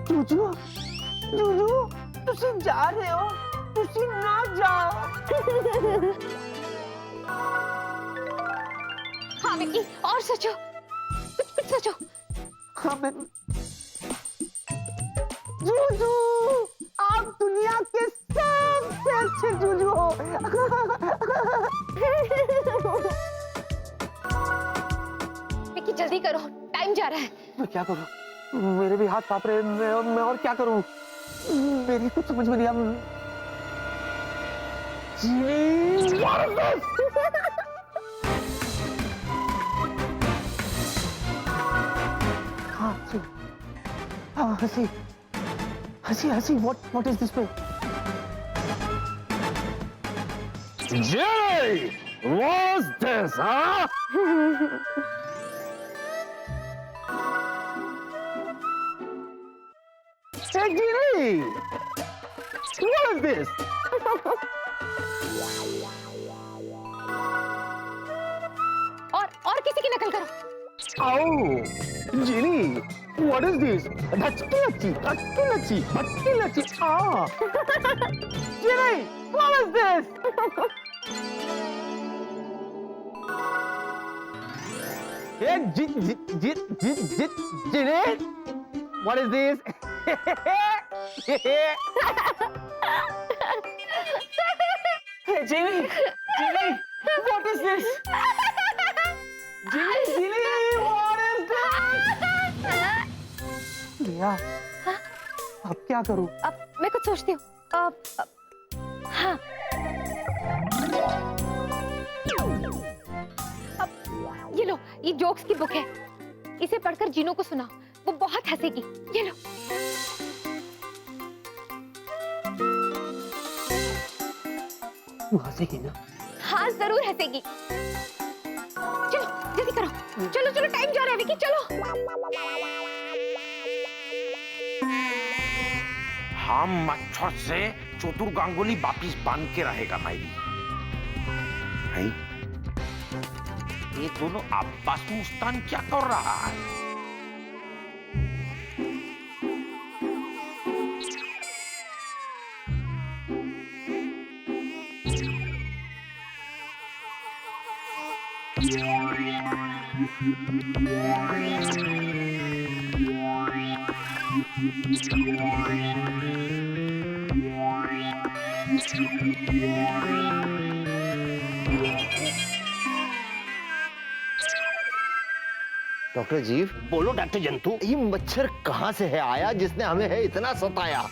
[SPEAKER 1] जुजू, जुजू, तुसी जा रहे हो, तुसी ना जाओ।
[SPEAKER 10] हाँ विकी, और सोचो, कुछ सोचो।
[SPEAKER 1] हाँ मैं, जुजू, आप दुनिया के सबसे अच्छे जुजू हो।
[SPEAKER 10] विकी जल्दी करो, टाइम जा रहा है।
[SPEAKER 1] मैं क्या करूं, मेरे भी हाथ कांप रहे हैं। मैं और क्या करूं, मेरी कुछ समझ में नहीं आ। जीनी, हाँ हंसी, हाँ हंसी, हंसी हंसी। what is this way?
[SPEAKER 2] Jay, what's this, huh?
[SPEAKER 1] Hey Jeannie, what is this?
[SPEAKER 10] और किसी की नकल करो।
[SPEAKER 1] Oh, Jeannie, what is this? Dhachki lachi, dhachki lachi, dhachki lachi. Ah, Jeannie, what is this? Hey, Jeannie, what is this? Hey, Jeannie, what is this? Jeannie, what is this? लिया, अब क्या करूं?
[SPEAKER 10] अब मैं कुछ सोचती हूँ। हाँ, अब ये लो, ये जोक्स की बुक है। इसे पढ़कर जीनू को सुनाओ, वो बहुत हंसेगी। ये लो।
[SPEAKER 1] तू हंसेगी ना?
[SPEAKER 10] हाँ, जरूर हंसेगी। चलो जल्दी करो, चलो चलो टाइम जा रहा है विकी, चलो।
[SPEAKER 13] हम मच्छर से चतुर गांगुली वापिस बांध के रहेगा मायरी। ये दोनों अब्बास मुस्तान क्या कर रहा है?
[SPEAKER 4] डॉक्टर जीव,
[SPEAKER 3] बोलो डॉक्टर जंतु।
[SPEAKER 4] ये मच्छर कहाँ से है आया जिसने हमें है इतना सताया?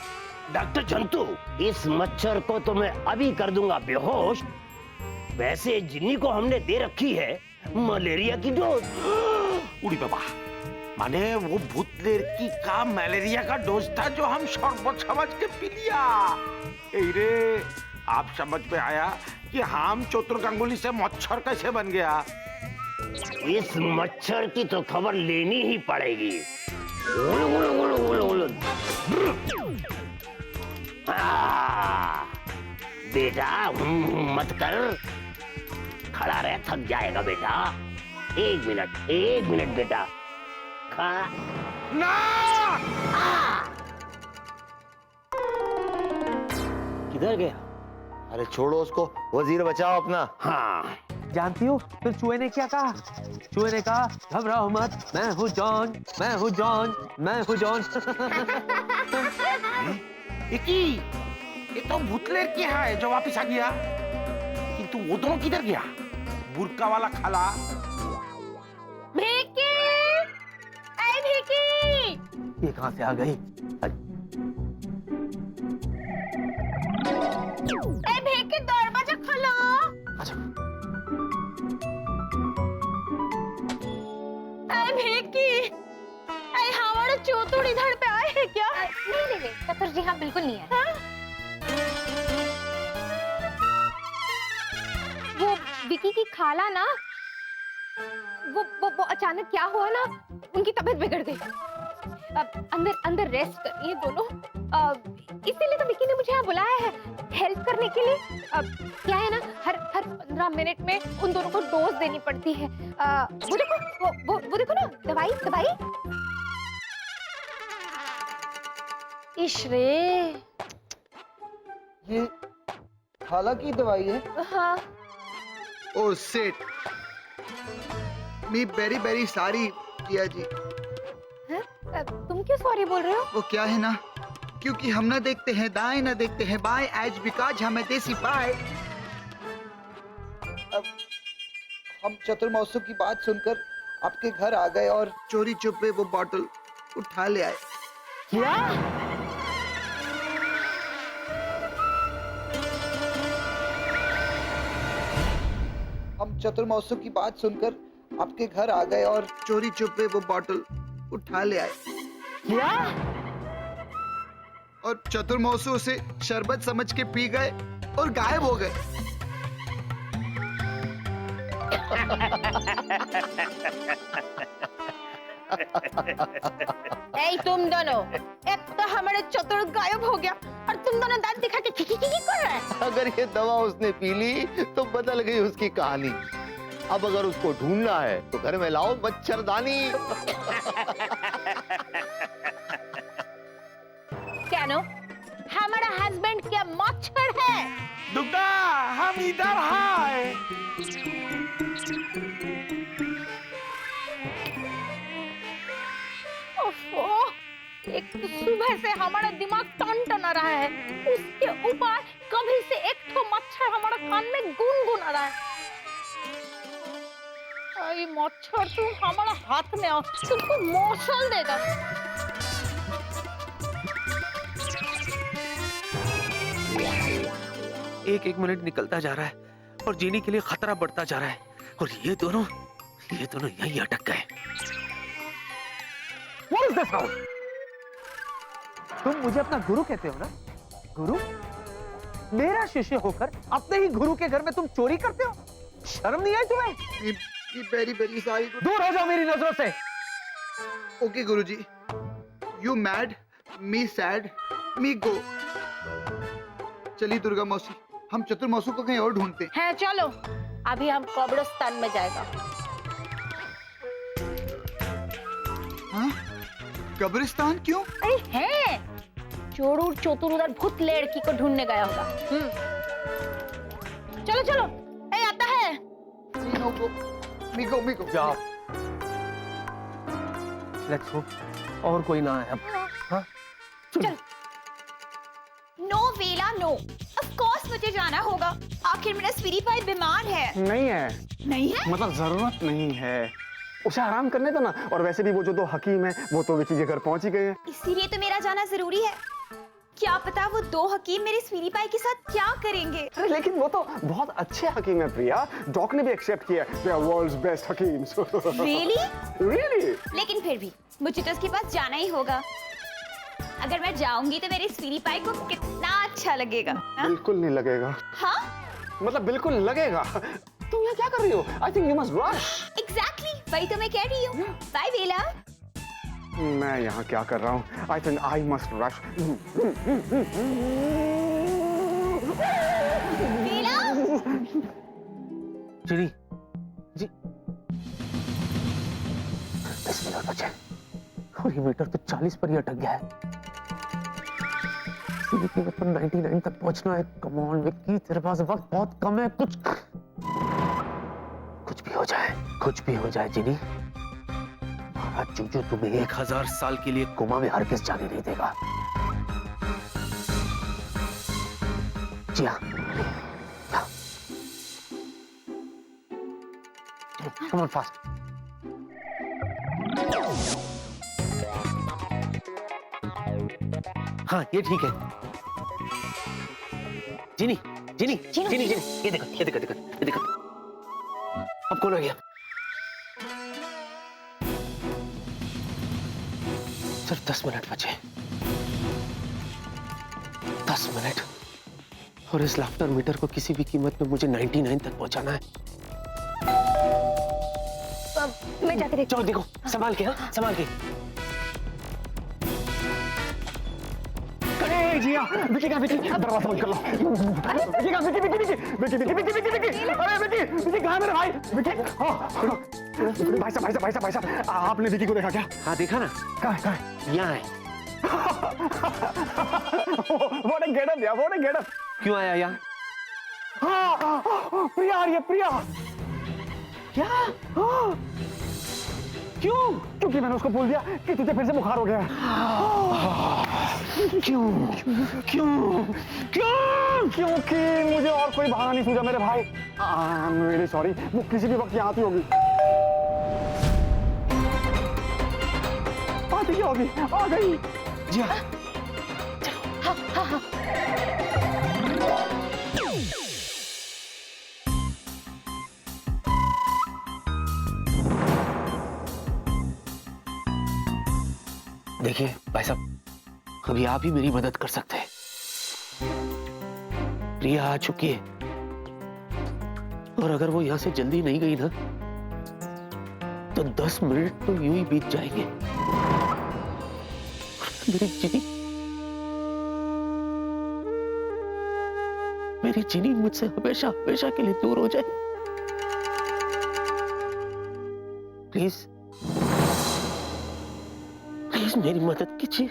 [SPEAKER 3] डॉक्टर जंतु, इस मच्छर को तो मैं अभी कर दूंगा बेहोश। वैसे जिन्नी को हमने दे रखी है मलेरिया की डोज।
[SPEAKER 13] उड़ी बाबा, माने वो भूत लड़की का मलेरिया का डोज था जो हम शरबत समझ के पी लिया। ए रे, आप समझ में आया कि हम चतुर गांगुली से मच्छर कैसे बन गया?
[SPEAKER 3] इस मच्छर की तो खबर लेनी ही पड़ेगी। उलु, उलु, उलु, उलु, उलु। बेटा मत कर, खड़ा रह, थक जाएगा बेटा। एक मिनट बेटा, खा
[SPEAKER 13] ना!
[SPEAKER 3] किधर गया?
[SPEAKER 4] अरे छोड़ो उसको, वजीर बचाओ अपना।
[SPEAKER 3] हाँ,
[SPEAKER 1] जानती हो फिर चूहे ने क्या कहा? चूहे ने कहा घबराओ मत, मैं हूँ जॉन, मैं हूँ जॉन, मैं हूँ जॉन।
[SPEAKER 13] ये तो भूत लड़की है जो वापिस आ गया, किंतु वो दोनों किधर गया? बुर्का वाला खाला।
[SPEAKER 5] भिकी, ऐ भिकी,
[SPEAKER 1] ये कहाँ से आ गई?
[SPEAKER 5] ऐ भिकी, दरवाजा खोलो।
[SPEAKER 1] अच्छा,
[SPEAKER 5] ऐ भिकी, ऐ हमारा चोतुड़ इधर पे आए हैं क्या?
[SPEAKER 10] नहीं, चतुर जी हाँ बिल्कुल नहीं है। वो विकी की खाला ना, वो अचानक क्या हुआ ना, उनकी तबीयत बिगड़ गई। अब अंदर रेस्ट कर रही है दोनों। इसीलिए तो विकी ने मुझे यहाँ बुलाया है हेल्प करने के लिए। क्या है ना, हर 15 मिनट में उन दोनों को डोज देनी पड़ती है। वो देखो ना, दवाई।
[SPEAKER 5] इश्रे,
[SPEAKER 7] ये खाला की दवाई है?
[SPEAKER 5] हाँ।
[SPEAKER 7] Upset, me very very sorry किया जी।
[SPEAKER 10] तुम क्यों सॉरी बोल रहे हो?
[SPEAKER 7] वो क्या है ना, क्योंकि हम ना देखते हैं दाएं ना देखते हैं बाएं, एज बिकॉज हमें देसी पाए। अब हम चतुर मौसू की बात सुनकर आपके घर आ गए और चोरी चुपे वो बॉटल उठा ले आए।
[SPEAKER 1] क्या?
[SPEAKER 7] हम चतुर मौसू की बात सुनकर आपके घर आ गए और चोरी चुपे वो बॉटल उठा ले आए।
[SPEAKER 1] क्या?
[SPEAKER 7] और चतुर मौसू उसे शरबत समझ के पी गए और गायब हो गए।
[SPEAKER 5] ऐ तुम दोनों, एक तो हमारे चतुर गायब हो गया और तुम दोनों दांत दिखा के खिखी कर रहे हैं।
[SPEAKER 4] अगर ये दवा उसने पी ली तो बदल गई उसकी कहानी। अब अगर उसको ढूंढना है तो घर में लाओ मच्छरदानी।
[SPEAKER 5] क्या नो, हमारा हस्बैंड क्या मच्छर है?
[SPEAKER 13] दुर्गा, हम इधर हैं।
[SPEAKER 5] ओफो, एक तो सुबह से हमारा दिमाग टन-टना रहा है, उसके ऊपर कभी से एक तो मच्छर हमारा कान में गुनगुना रहा है। ये मच्छर तुम हमारा हाथ में आओ, तुमको मौसल देगा।
[SPEAKER 1] एक मिनट निकलता जा रहा है और जीनी के लिए खतरा बढ़ता जा रहा है, और ये दोनों यहीं अटक गए। What is this house? तुम मुझे अपना गुरु कहते हो ना? गुरु? मेरा शिष्य होकर अपने ही गुरु के घर में तुम चोरी करते हो? शर्म नहीं आई तुम्हें?
[SPEAKER 7] Vicky very very sorry.
[SPEAKER 1] दूर हो जाओ मेरी नजरों से।
[SPEAKER 7] Okay Guruji, you mad, me sad, me go. चलिए दुर्गा मौसी, हम चतुर मौसू को कहीं और ढूंढते हैं।
[SPEAKER 5] है चलो, अभी हम कब्रिस्तान में जाएगा।
[SPEAKER 7] हाँ? कब्रिस्तान क्यों?
[SPEAKER 5] अरे है, चोरू चतुर उधर भूत लड़की को ढूंढने गया होगा। चलो चलो, ए आता है।
[SPEAKER 7] मिको मिको
[SPEAKER 1] जाओ, लेट्स होप और कोई ना आए अब। हाँ
[SPEAKER 5] चल।
[SPEAKER 6] नो वेला नो, ऑफ कोर्स मुझे जाना होगा। आखिर मेरा स्वीटी पाई बीमार है।
[SPEAKER 11] नहीं है,
[SPEAKER 6] नहीं है?
[SPEAKER 11] मतलब जरूरत नहीं है, उसे आराम करने दो ना। और वैसे भी वो जो 2 हकीम है वो तो विकी के घर पहुंच ही गए हैं।
[SPEAKER 6] इसीलिए तो मेरा जाना जरूरी है। क्या पता वो 2 हकीम मेरे स्वीटी पाई के साथ क्या करेंगे।
[SPEAKER 11] अरे लेकिन वो तो बहुत अच्छे हकीम है प्रिया, डॉक ने भी एक्सेप्ट किया, दे आर वर्ल्ड्स बेस्ट हकीम्स।
[SPEAKER 6] Really?
[SPEAKER 11] Really?
[SPEAKER 6] लेकिन फिर भी मुझे तो उसके पास जाना ही होगा। अगर मैं जाऊंगी तो मेरी स्वीटी पाई को कितना अच्छा लगेगा। हाँ?
[SPEAKER 11] बिल्कुल नहीं लगेगा।
[SPEAKER 6] हाँ?
[SPEAKER 11] मतलब बिल्कुल लगेगा। तुम यहाँ क्या कर रही हो? I think you must rush.
[SPEAKER 6] Exactly, वही तो मैं कह रही हूँ। बाय वेला।
[SPEAKER 11] मैं यहाँ क्या कर रहा हूँ? I think I must rush.
[SPEAKER 6] वेला?
[SPEAKER 1] जिनी जी, 10 मिनट बचे और ये मीटर तो 40 पर ही अटक गया है। सीधी कीमत पर 99 तक पहुंचना है। कम ऑन विक्की, तेरे पास वक्त बहुत कम है। कुछ भी हो जाए जिनी, महाराज चूचू तुम्हें 1000 साल के लिए कोमा में हरगिज़ जाने नहीं देगा। जिया, come on fast. हाँ ये ठीक है। जिनी जिनी जिनी जिनी, ये देखो। अब कौन आ गया? सिर्फ 10 मिनट बचे। 10 मिनट और इस लाफ्टर मीटर को किसी भी कीमत में मुझे 99 तक पहुंचाना है।
[SPEAKER 10] मैं जाके देखती
[SPEAKER 1] चलो देखो, संभाल के। हाँ संभाल के।
[SPEAKER 11] अरे जिया, विकी दरवाजा बंद कर लो। विकी अरे विकी कहाँ है मेरा भाई? विकी, हाँ भाई साहब, आपने विकी को देखा क्या?
[SPEAKER 1] हाँ देखा ना।
[SPEAKER 11] कहाँ है?
[SPEAKER 1] यहाँ है।
[SPEAKER 11] What a getup यार, what a getup।
[SPEAKER 1] क्यों आया यहाँ?
[SPEAKER 11] हाँ, प्रिया आ रही है, प्रिया।
[SPEAKER 1] क्या?
[SPEAKER 11] क्यों? क्योंकि मैंने उसको बोल दिया कि तुझे फिर से बुखार हो गया है।
[SPEAKER 1] क्यों?
[SPEAKER 11] क्योंकि मुझे और कोई बहाना नहीं सूझा मेरे भाई। आई एम रियली सॉरी, वो किसी भी वक्त यहाँ आती होगी। आती होगी, आ गई।
[SPEAKER 1] जी हाँ। देखिए भाई साहब, अभी आप ही मेरी मदद कर सकते हैं। प्रिया आ चुकी है और अगर वो यहां से जल्दी नहीं गई ना तो 10 मिनट तो यूं ही बीत जाएंगे। मेरी जिनी मुझसे हमेशा हमेशा के लिए दूर हो जाए। प्लीज मेरी मदद कीजिए।